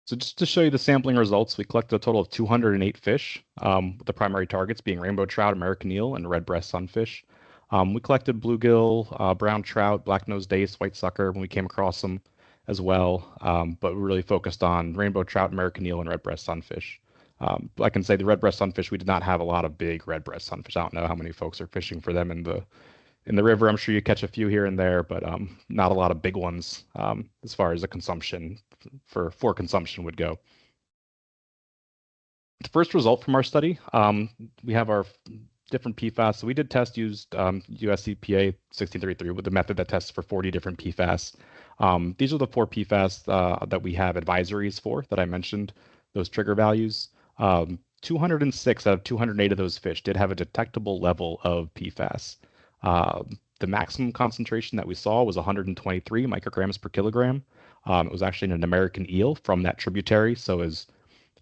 So just to show you the sampling results, we collected a total of 208 fish, with the primary targets being rainbow trout, American eel, and red breast sunfish. We collected bluegill, brown trout, black-nosed dace, white sucker when we came across them as well, but we really focused on rainbow trout, American eel, and red breast sunfish. I can say the red breast sunfish, we did not have a lot of big red breast sunfish. I don't know how many folks are fishing for them in In the river, I'm sure you catch a few here and there, but not a lot of big ones as far as the consumption for consumption would go. The first result from our study, we have our different PFAS. So we did used US EPA 1633 with the method that tests for 40 different PFAS. These are the 4 PFAS that we have advisories for that I mentioned, those trigger values. 206 out of 208 of those fish did have a detectable level of PFAS. The maximum concentration that we saw was 123 micrograms per kilogram. It was actually in an American eel from that tributary. So as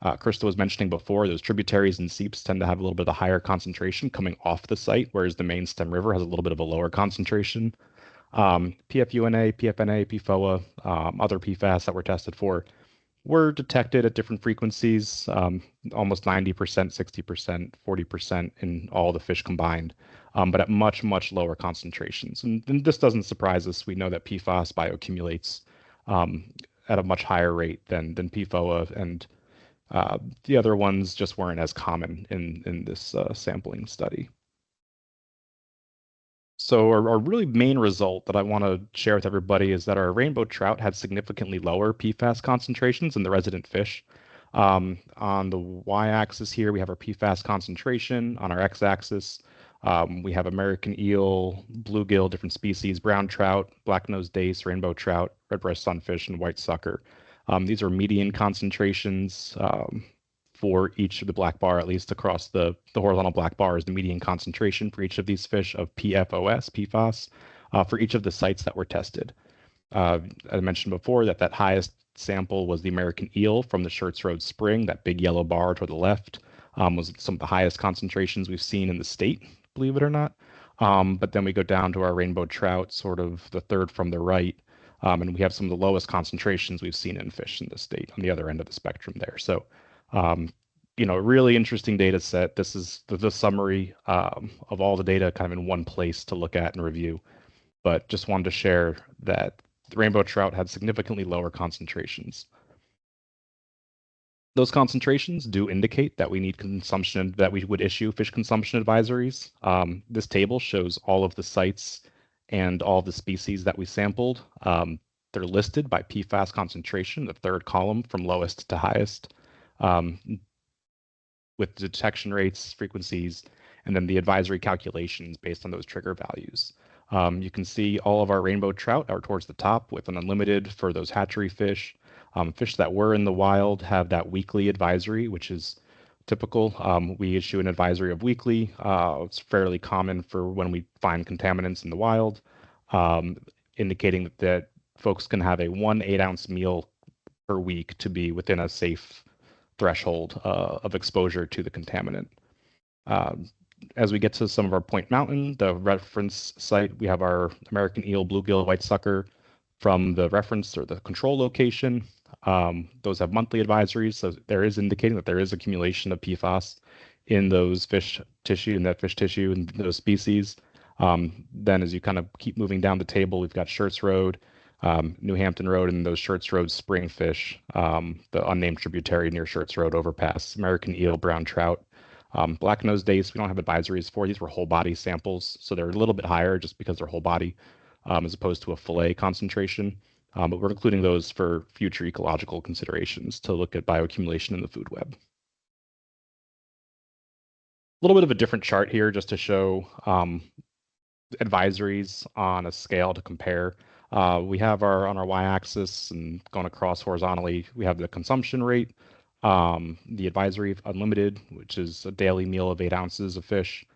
Krista was mentioning before, those tributaries and seeps tend to have a little bit of a higher concentration coming off the site, whereas the main stem river has a little bit of a lower concentration. PFUNA, PFNA, PFOA, other PFAS that were tested for were detected at different frequencies, almost 90%, 60%, 40% in all the fish combined, but at much, much lower concentrations. And this doesn't surprise us. We know that PFAS bioaccumulates at a much higher rate than PFOA, and the other ones just weren't as common in this sampling study. So our really main result that I want to share with everybody is that our rainbow trout had significantly lower PFAS concentrations in the resident fish. On the y-axis here, we have our PFAS concentration. On our x-axis, we have American eel, bluegill, different species, brown trout, black-nosed dace, rainbow trout, red-breast sunfish, and white sucker. These are median concentrations for each of the black bar, at least across the horizontal black bar is the median concentration for each of these fish of PFAS, for each of the sites that were tested. I mentioned before that highest sample was the American eel from the Schertz Road Spring. That big yellow bar toward the left was some of the highest concentrations we've seen in the state, believe it or not. But then we go down to our rainbow trout, sort of the third from the right, and we have some of the lowest concentrations we've seen in fish in the state on the other end of the spectrum there. So really interesting data set. This is the summary of all the data kind of in one place to look at and review. But just wanted to share that the rainbow trout had significantly lower concentrations. Those concentrations do indicate that we need consumption, that we would issue fish consumption advisories. This table shows all of the sites and all the species that we sampled. They're listed by PFAS concentration, the third column from lowest to highest, with detection rates, frequencies, and then the advisory calculations based on those trigger values. You can see all of our rainbow trout are towards the top with an unlimited for those hatchery fish. Fish that were in the wild have that weekly advisory, which is typical. We issue an advisory of weekly. It's fairly common for when we find contaminants in the wild, indicating that folks can have a 1 8-ounce meal per week to be within a safe threshold of exposure to the contaminant. As we get to some of our Point Mountain, the reference site, we have our American eel, bluegill, white sucker from the reference or the control location. Those have monthly advisories, so there is indicating that there is accumulation of PFAS in those fish tissue, and those species. Then as you kind of keep moving down the table, we've got Schertz Road, New Hampton Road, and those Schertz Road spring fish, the unnamed tributary near Schertz Road overpass, American eel, brown trout, black-nosed dace. We don't have advisories for. These were whole body samples, so they're a little bit higher just because they're whole body, as opposed to a fillet concentration. But we're including those for future ecological considerations to look at bioaccumulation in the food web. A little bit of a different chart here just to show advisories on a scale to compare. We have on our y-axis and going across horizontally, we have the consumption rate, the advisory of unlimited, which is a daily meal of 8 ounces of fish.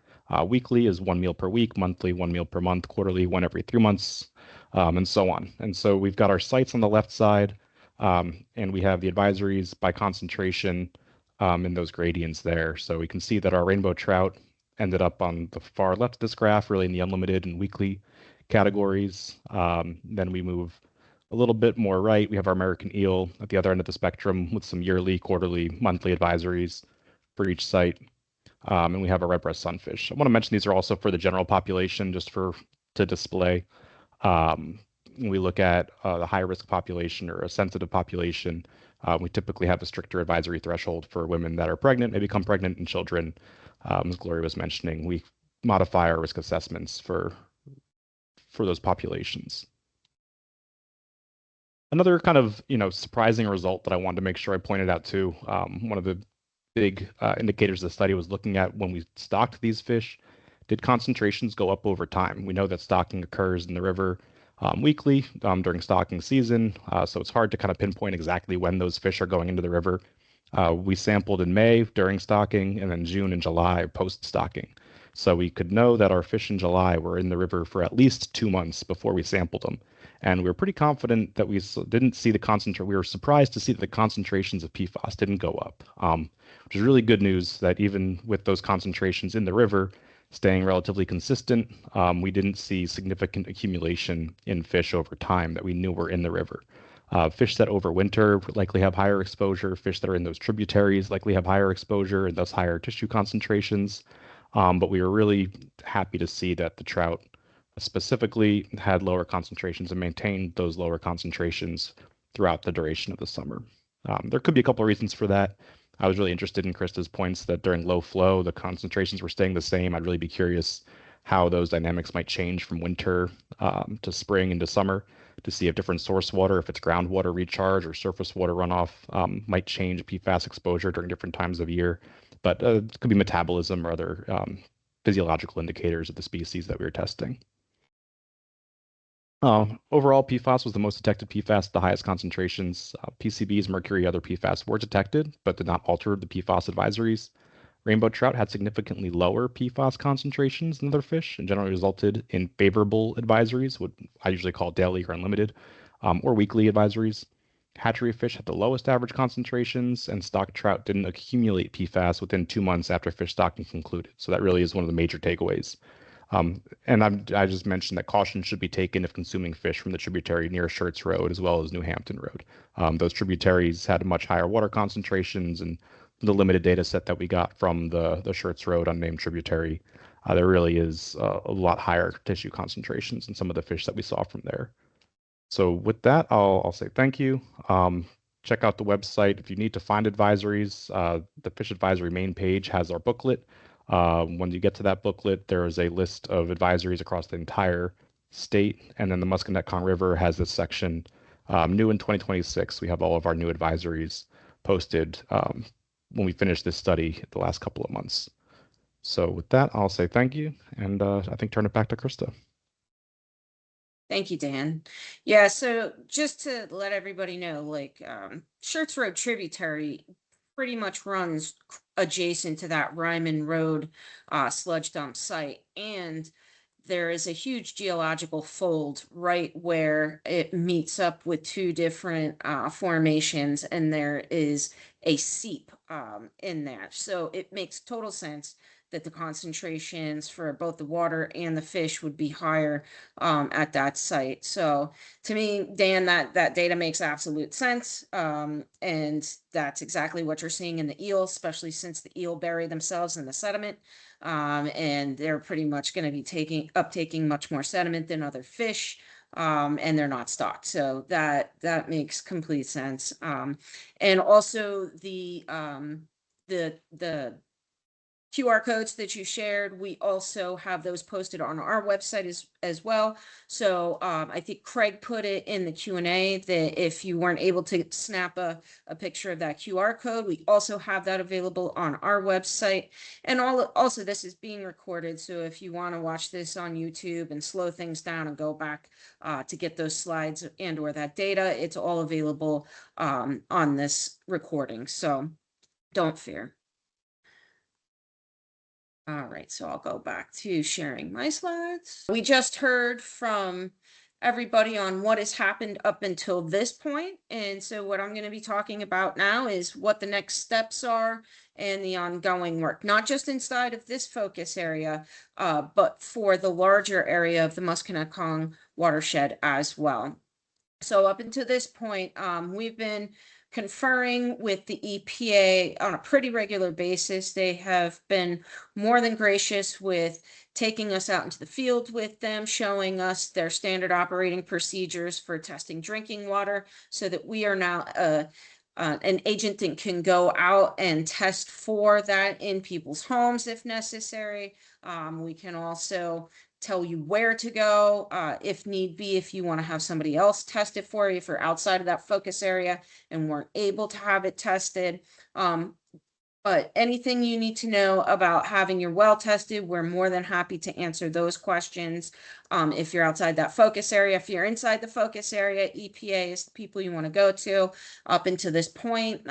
Weekly is 1 meal per week, monthly 1 meal per month, quarterly 1 every 3 months, and so on. And so we've got our sites on the left side, and we have the advisories by concentration in those gradients there. So we can see that our rainbow trout ended up on the far left of this graph, really in the unlimited and weekly categories. Then we move a little bit more right. We have our American eel at the other end of the spectrum with some yearly, quarterly, monthly advisories for each site. And we have a red breast sunfish. I want to mention these are also for the general population, just to display. When we look at the high risk population or a sensitive population, we typically have a stricter advisory threshold for women that are pregnant, may become pregnant, and children. As Gloria was mentioning, we modify our risk assessments for for those populations. Another kind of surprising result that I wanted to make sure I pointed out too, one of the big indicators of the study was looking at when we stocked these fish, did concentrations go up over time? We know that stocking occurs in the river weekly during stocking season, so it's hard to kind of pinpoint exactly when those fish are going into the river. We sampled in May during stocking and then June and July post-stocking. So we could know that our fish in July were in the river for at least 2 months before we sampled them. And we were pretty confident that we didn't see the concentration. We were surprised to see that the concentrations of PFAS didn't go up, which is really good news that even with those concentrations in the river staying relatively consistent, we didn't see significant accumulation in fish over time that we knew were in the river. Fish that overwinter likely have higher exposure. Fish that are in those tributaries likely have higher exposure and thus higher tissue concentrations. But we were really happy to see that the trout specifically had lower concentrations and maintained those lower concentrations throughout the duration of the summer. There could be a couple of reasons for that. I was really interested in Krista's points that during low flow, the concentrations were staying the same. I'd really be curious how those dynamics might change from winter to spring into summer to see if different source water, if it's groundwater recharge or surface water runoff, might change PFAS exposure during different times of year. But it could be metabolism or other physiological indicators of the species that we were testing. Overall, PFAS was the most detected PFAS at the highest concentrations. PCBs, mercury, other PFAS were detected, but did not alter the PFAS advisories. Rainbow trout had significantly lower PFAS concentrations than other fish and generally resulted in favorable advisories, what I usually call daily or unlimited, or weekly advisories. Hatchery fish had the lowest average concentrations, and stock trout didn't accumulate PFAS within 2 months after fish stocking concluded. So that really is one of the major takeaways. And I just mentioned that caution should be taken if consuming fish from the tributary near Schertz Road as well as New Hampton Road. Those tributaries had much higher water concentrations, and the limited data set that we got from the Schertz Road unnamed tributary, there really is a lot higher tissue concentrations in some of the fish that we saw from there. So with that, I'll say thank you. Check out the website if you need to find advisories. The Fish Advisory main page has our booklet. When you get to that booklet, there is a list of advisories across the entire state, and then the Musconetcong River has this section new in 2026. We have all of our new advisories posted when we finish this study the last couple of months. So with that, I'll say thank you, and I think turn it back to Krista. Thank you, Dan. Yeah, so just to let everybody know, like Schertz Road tributary pretty much runs adjacent to that Ryman Road sludge dump site. And there is a huge geological fold right where it meets up with two different formations, and there is a seep in there. So it makes total sense that the concentrations for both the water and the fish would be higher at that site. So to me, Dan, that data makes absolute sense. And that's exactly what you're seeing in the eel, especially since the eel bury themselves in the sediment. And they're pretty much going to be uptaking much more sediment than other fish. And they're not stocked. So that makes complete sense. And also the QR codes that you shared, we also have those posted on our website as well. So I think Craig put it in the Q&A that if you weren't able to snap a picture of that QR code, we also have that available on our website. And also this is being recorded. So if you want to watch this on YouTube and slow things down and go back to get those slides and or that data, it's all available on this recording. So don't fear. All right, so I'll go back to sharing my slides. We just heard from everybody on what has happened up until this point. And so what I'm going to be talking about now is what the next steps are and the ongoing work, not just inside of this focus area, but for the larger area of the Musconetcong watershed as well. So up until this point, we've been conferring with the EPA on a pretty regular basis. They have been more than gracious with taking us out into the field with them, showing us their standard operating procedures for testing drinking water, so that we are now an agent that can go out and test for that in people's homes if necessary. We can also tell you where to go, if need be, if you want to have somebody else test it for you, if you're outside of that focus area and weren't able to have it tested. But anything you need to know about having your well tested, we're more than happy to answer those questions. If you're outside that focus area, if you're inside the focus area, EPA is the people you want to go to. Up until this point,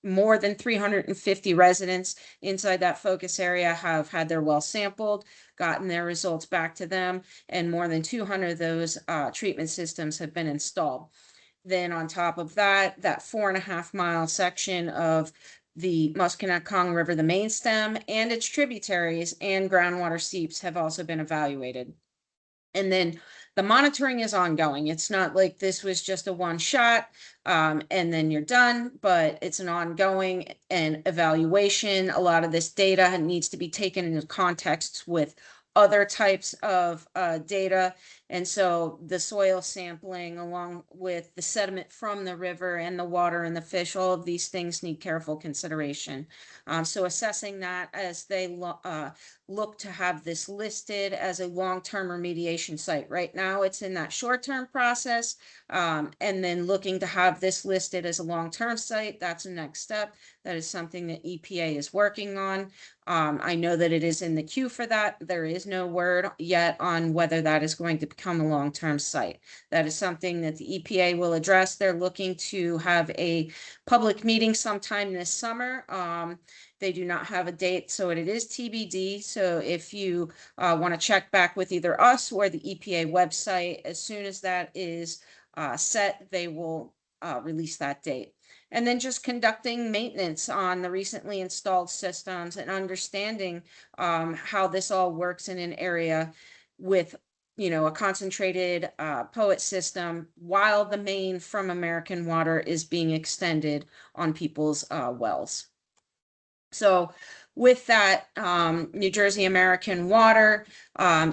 more than 350 residents inside that focus area have had their well sampled, gotten their results back to them, and more than 200 of those treatment systems have been installed. Then on top of that, that 4.5 mile section of the Musconetcong River, the main stem, and its tributaries and groundwater seeps have also been evaluated. And then the monitoring is ongoing. It's not like this was just a one shot and then you're done, but it's an ongoing and evaluation. A lot of this data needs to be taken into context with other types of data. And so the soil sampling along with the sediment from the river and the water and the fish, all of these things need careful consideration. So assessing that as they look to have this listed as a long-term remediation site. Right now it's in that short-term process, and then looking to have this listed as a long-term site. That's the next step. That is something that EPA is working on. I know that it is in the queue for that. There is no word yet on whether that is going to become a long-term site. That is something that the EPA will address. They're looking to have a public meeting sometime this summer. They do not have a date, so it is TBD. So if you want to check back with either us or the EPA website, as soon as that is set, they will release that date. And then just conducting maintenance on the recently installed systems and understanding how this all works in an area with, a concentrated POET system while the main from American Water is being extended on people's wells. So with that, New Jersey American Water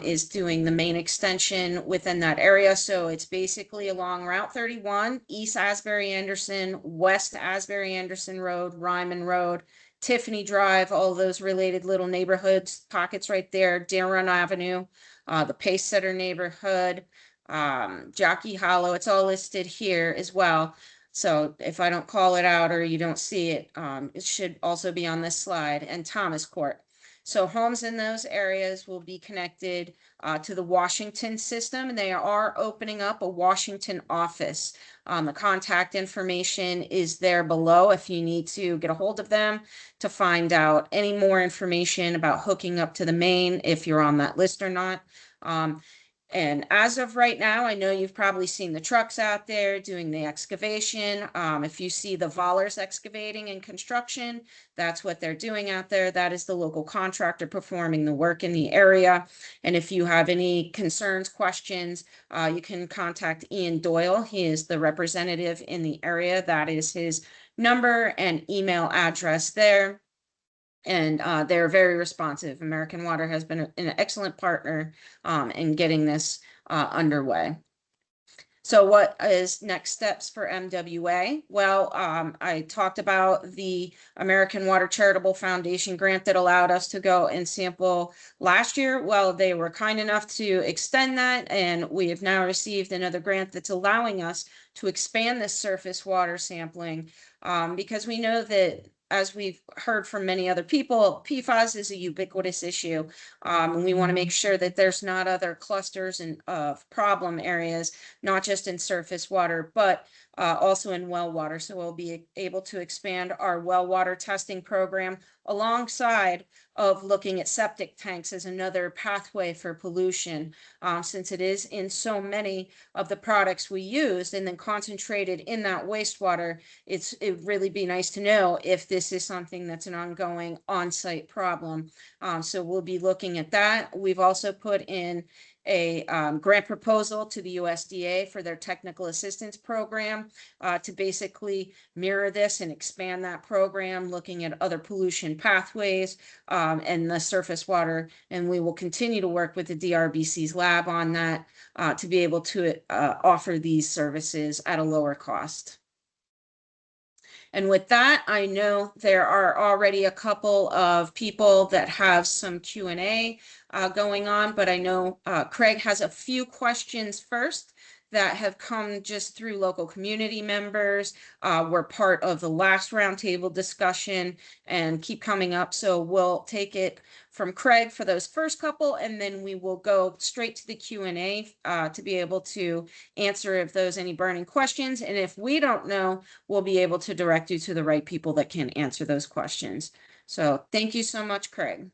is doing the main extension within that area. So it's basically along Route 31, East Asbury-Anderson, West Asbury-Anderson Road, Ryman Road, Tiffany Drive, all those related little neighborhoods, pockets right there, Deer Run Avenue, the Pace Setter neighborhood, Jockey Hollow. It's all listed here as well. So if I don't call it out or you don't see it, it should also be on this slide, and Thomas Court. So homes in those areas will be connected to the Washington system, and they are opening up a Washington office. The contact information is there below if you need to get a hold of them to find out any more information about hooking up to the main, if you're on that list or not. And as of right now, I know you've probably seen the trucks out there doing the excavation. If you see the Vollers excavating and construction, that's what they're doing out there. That is the local contractor performing the work in the area. And if you have any concerns, questions, you can contact Ian Doyle. He is the representative in the area. That is his number and email address there. And they're very responsive. American Water has been an excellent partner in getting this underway. So what is next steps for MWA? Well, I talked about the American Water Charitable Foundation grant that allowed us to go and sample last year. Well, they were kind enough to extend that, and we have now received another grant that's allowing us to expand this surface water sampling because we know that, as we've heard from many other people, PFAS is a ubiquitous issue. And we want to make sure that there's not other clusters of problem areas, not just in surface water, but also in well water. So we'll be able to expand our well water testing program alongside of looking at septic tanks as another pathway for pollution, since it is in so many of the products we use and then concentrated in that wastewater. It'd really be nice to know if this is something that's an ongoing on-site problem. So we'll be looking at that. We've also put in a grant proposal to the USDA for their technical assistance program to basically mirror this and expand that program, looking at other pollution pathways and the surface water. And we will continue to work with the DRBC's lab on that to be able to offer these services at a lower cost. And with that, I know there are already a couple of people that have some Q&A. going on, but I know Craig has a few questions first that have come just through local community members. Were part of the last roundtable discussion and keep coming up. So we'll take it from Craig for those first couple, and then we will go straight to the Q&A to be able to answer if there's any burning questions. And if we don't know, we'll be able to direct you to the right people that can answer those questions. So thank you so much, Craig.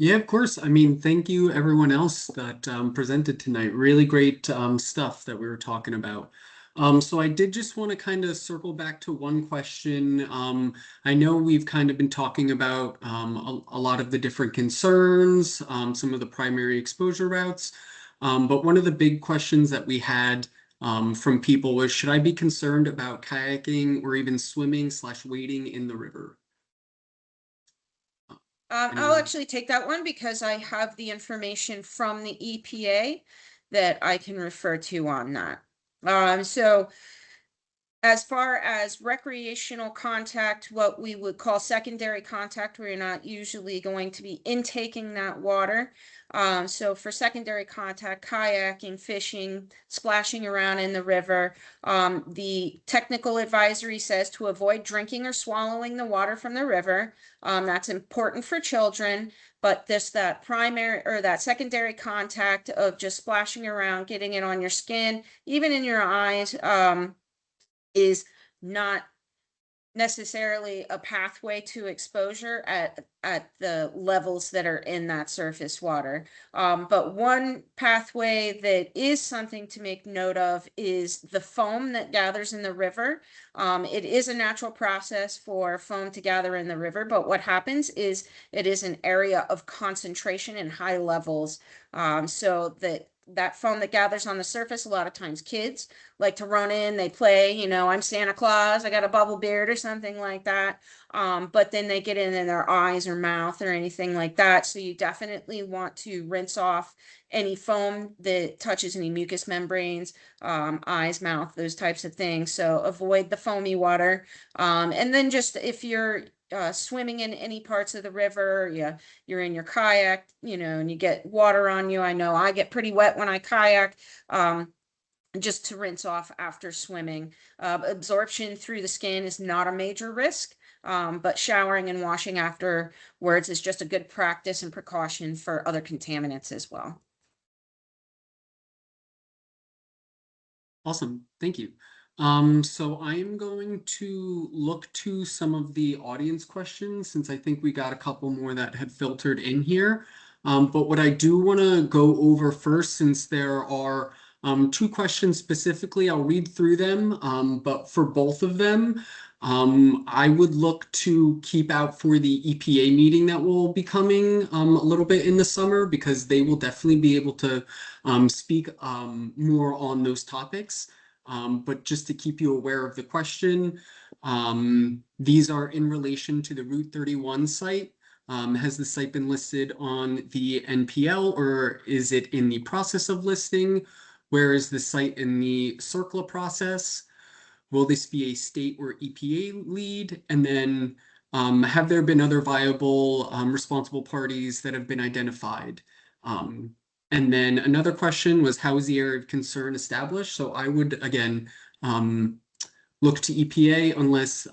Yeah, of course. I mean, thank you everyone else that presented tonight. Really great stuff that we were talking about. So I did just want to kind of circle back to one question. I know we've kind of been talking about a lot of the different concerns, some of the primary exposure routes, but one of the big questions that we had from people was, should I be concerned about kayaking or even swimming/wading in the river? I'll actually take that one because I have the information from the EPA that I can refer to on that. So as far as recreational contact, what we would call secondary contact, where you're not usually going to be intaking that water. So for secondary contact, kayaking, fishing, splashing around in the river, the technical advisory says to avoid drinking or swallowing the water from the river. That's important for children, but that primary or that secondary contact of just splashing around, getting it on your skin, even in your eyes, is not necessarily a pathway to exposure at the levels that are in that surface water. But one pathway that is something to make note of is the foam that gathers in the river. It is a natural process for foam to gather in the river, but what happens is it is an area of concentration and high levels. So that foam that gathers on the surface, a lot of times kids like to run in, they play, you know, I'm Santa Claus, I got a bubble beard or something like that. But then they get in their eyes or mouth or anything like that. So you definitely want to rinse off any foam that touches any mucous membranes, eyes, mouth, those types of things. So avoid the foamy water. And then just if you're swimming in any parts of the river, you're in your kayak, you know, and you get water on you. I know I get pretty wet when I kayak. Just to rinse off after swimming. Absorption through the skin is not a major risk, but showering and washing afterwards is just a good practice and precaution for other contaminants as well. Awesome, thank you. So I'm going to look to some of the audience questions since I think we got a couple more that had filtered in here. But what I do want to go over first, since there are two questions specifically, I'll read through them, but for both of them, I would look to keep out for the EPA meeting that will be coming a little bit in the summer, because they will definitely be able to speak more on those topics. But just to keep you aware of the question, these are in relation to the Route 31 site. Has the site been listed on the NPL, or is it in the process of listing? Where is the site in the CERCLA process? Will this be a state or EPA lead? And then have there been other viable responsible parties that have been identified? And then another question was, how is the area of concern established? So I would, again, look to EPA unless,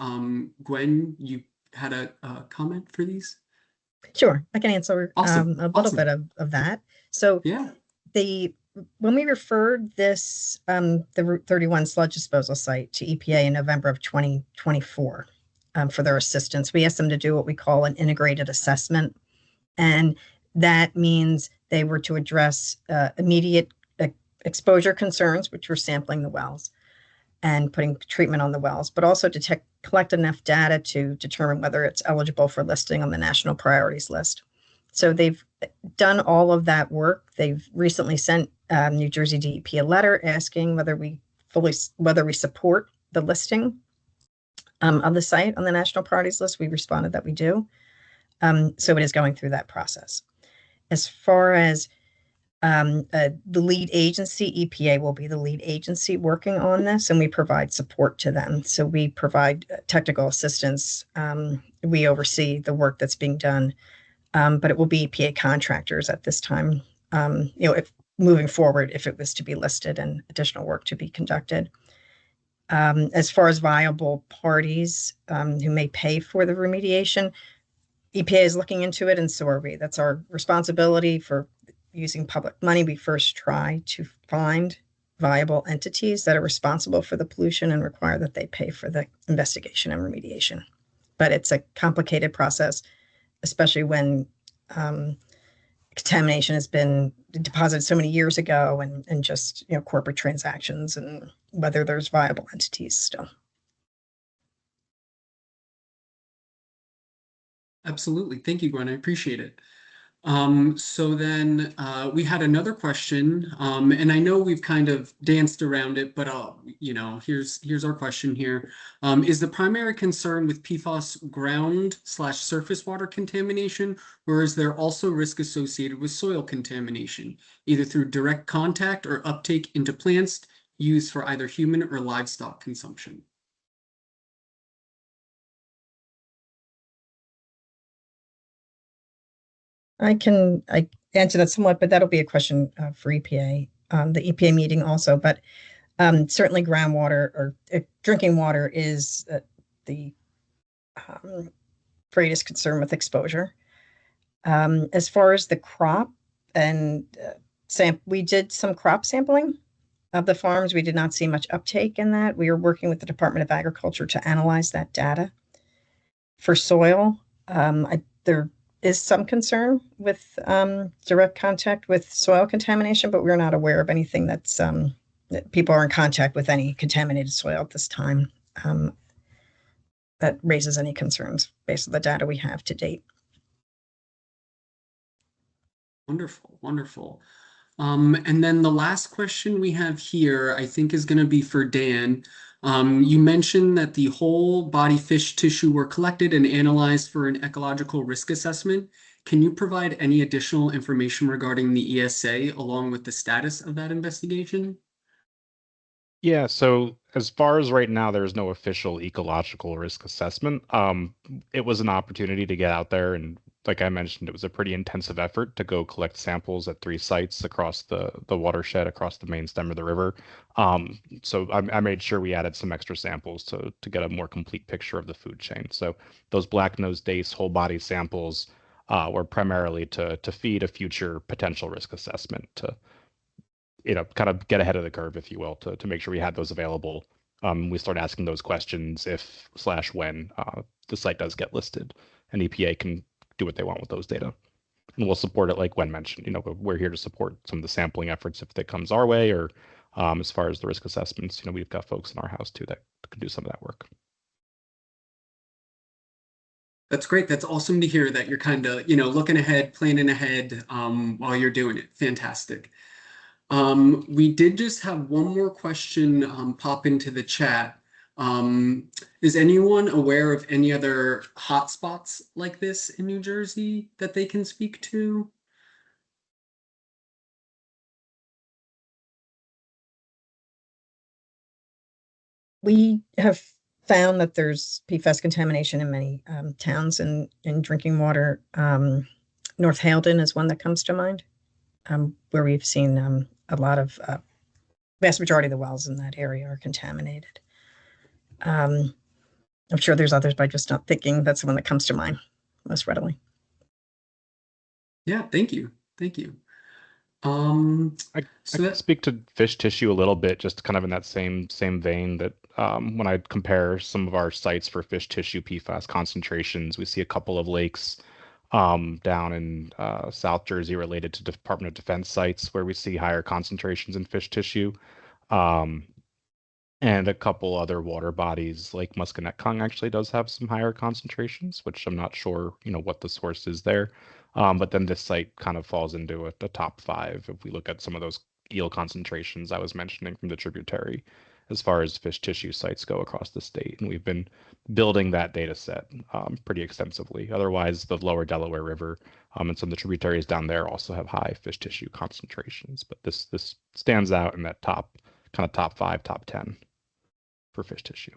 Gwen, you had a comment for these? Sure, I can answer Awesome. a little bit of that. So Yeah. when we referred this, the Route 31 sludge disposal site to EPA in November of 2024 for their assistance, we asked them to do what we call an integrated assessment. And that means they were to address immediate exposure concerns, which were sampling the wells and putting treatment on the wells, but also to collect enough data to determine whether it's eligible for listing on the national priorities list. So they've done all of that work. They've recently sent New Jersey DEP a letter asking whether we support the listing of the site on the national priorities list. We responded that we do. So it is going through that process. As far as the lead agency, EPA will be the lead agency working on this, and we provide support to them. So we provide technical assistance. We oversee the work that's being done but it will be EPA contractors at this time. If moving forward, if it was to be listed and additional work to be conducted. As far as viable parties who may pay for the remediation, EPA is looking into it, and so are we. That's our responsibility for using public money. We first try to find viable entities that are responsible for the pollution and require that they pay for the investigation and remediation. But it's a complicated process, especially when contamination has been deposited so many years ago, and just corporate transactions, and whether there's viable entities still. Absolutely. Thank you, Gwen. I appreciate it. So then we had another question, and I know we've kind of danced around it, but here's our question here. Is the primary concern with PFAS ground/surface water contamination, or is there also risk associated with soil contamination, either through direct contact or uptake into plants used for either human or livestock consumption? I answer that somewhat, but that'll be a question for EPA, the EPA meeting also. But certainly groundwater or drinking water is the greatest concern with exposure. As far as the crop and we did some crop sampling of the farms. We did not see much uptake in that. We are working with the Department of Agriculture to analyze that data. For soil, there is some concern with direct contact with soil contamination, but we're not aware of anything that's that people are in contact with any contaminated soil at this time that raises any concerns based on the data we have to date. Wonderful, wonderful. And then the last question we have here, I think, is going to be for Dan. You mentioned that the whole body fish tissue were collected and analyzed for an ecological risk assessment. Can you provide any additional information regarding the ESA along with the status of that investigation? Yeah, so as far as right now, there's no official ecological risk assessment. It was an opportunity to get out there, and like I mentioned, it was a pretty intensive effort to go collect samples at 3 sites across the watershed, across the main stem of the river. So I made sure we added some extra samples to get a more complete picture of the food chain. So those black-nosed dace whole body samples were primarily to feed a future potential risk assessment to kind of get ahead of the curve, if you will, to make sure we had those available. We start asking those questions if/when the site does get listed, and EPA can do what they want with those data. And we'll support it, like Gwen mentioned. We're here to support some of the sampling efforts if that comes our way, or as far as the risk assessments, we've got folks in our house too that can do some of that work. That's great. That's awesome to hear that you're kind of, looking ahead, planning ahead while you're doing it. Fantastic. We did just have one more question pop into the chat. Is anyone aware of any other hotspots like this in New Jersey that they can speak to? We have found that there's PFAS contamination in many towns and in drinking water. North Haledon is one that comes to mind, where we've seen a lot of vast majority of the wells in that area are contaminated. I'm sure there's others, but I'm just not thinking. That's the one that comes to mind most readily. Yeah, thank you. Thank you. I can speak to fish tissue a little bit, just kind of in that same vein that when I compare some of our sites for fish tissue PFAS concentrations, we see a couple of lakes down in South Jersey related to Department of Defense sites where we see higher concentrations in fish tissue. And a couple other water bodies like Musconetcong actually does have some higher concentrations, which I'm not sure, what the source is there. But then this site kind of falls into the top 5 if we look at some of those eel concentrations I was mentioning from the tributary as far as fish tissue sites go across the state. And we've been building that data set pretty extensively. Otherwise, the lower Delaware River and some of the tributaries down there also have high fish tissue concentrations. But this stands out in that top 5, top 10 for fish tissue.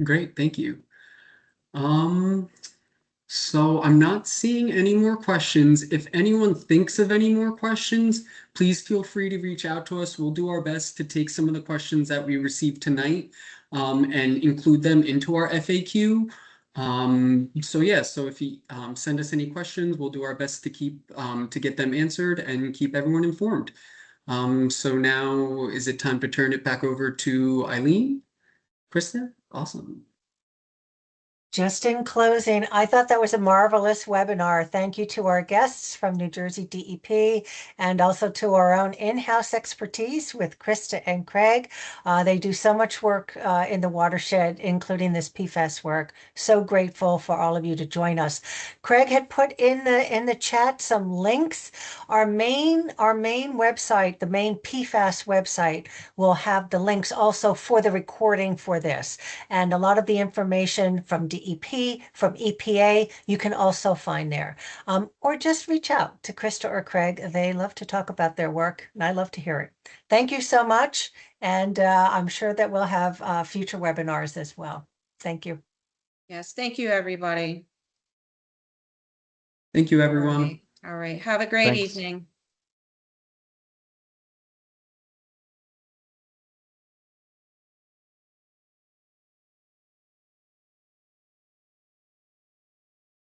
Great, thank you. So I'm not seeing any more questions. If anyone thinks of any more questions, please feel free to reach out to us. We'll do our best to take some of the questions that we received tonight and include them into our FAQ. So yeah, so if you send us any questions, we'll do our best to to get them answered and keep everyone informed. So now is it time to turn it back over to Eileen? Krista? Awesome. Just in closing, I thought that was a marvelous webinar. Thank you to our guests from New Jersey DEP and also to our own in-house expertise with Krista and Craig. They do so much work in the watershed, including this PFAS work. So grateful for all of you to join us. Craig had put in the chat some links. Our main website, the main PFAS website, will have the links also for the recording for this. And a lot of the information from DEP, from EPA, you can also find there. Or just reach out to Krista or Craig. They love to talk about their work, and I love to hear it. Thank you so much. And I'm sure that we'll have future webinars as well. Thank you. Yes, thank you, everybody. Thank you, All everyone. right. All right. Have a great Thanks. evening.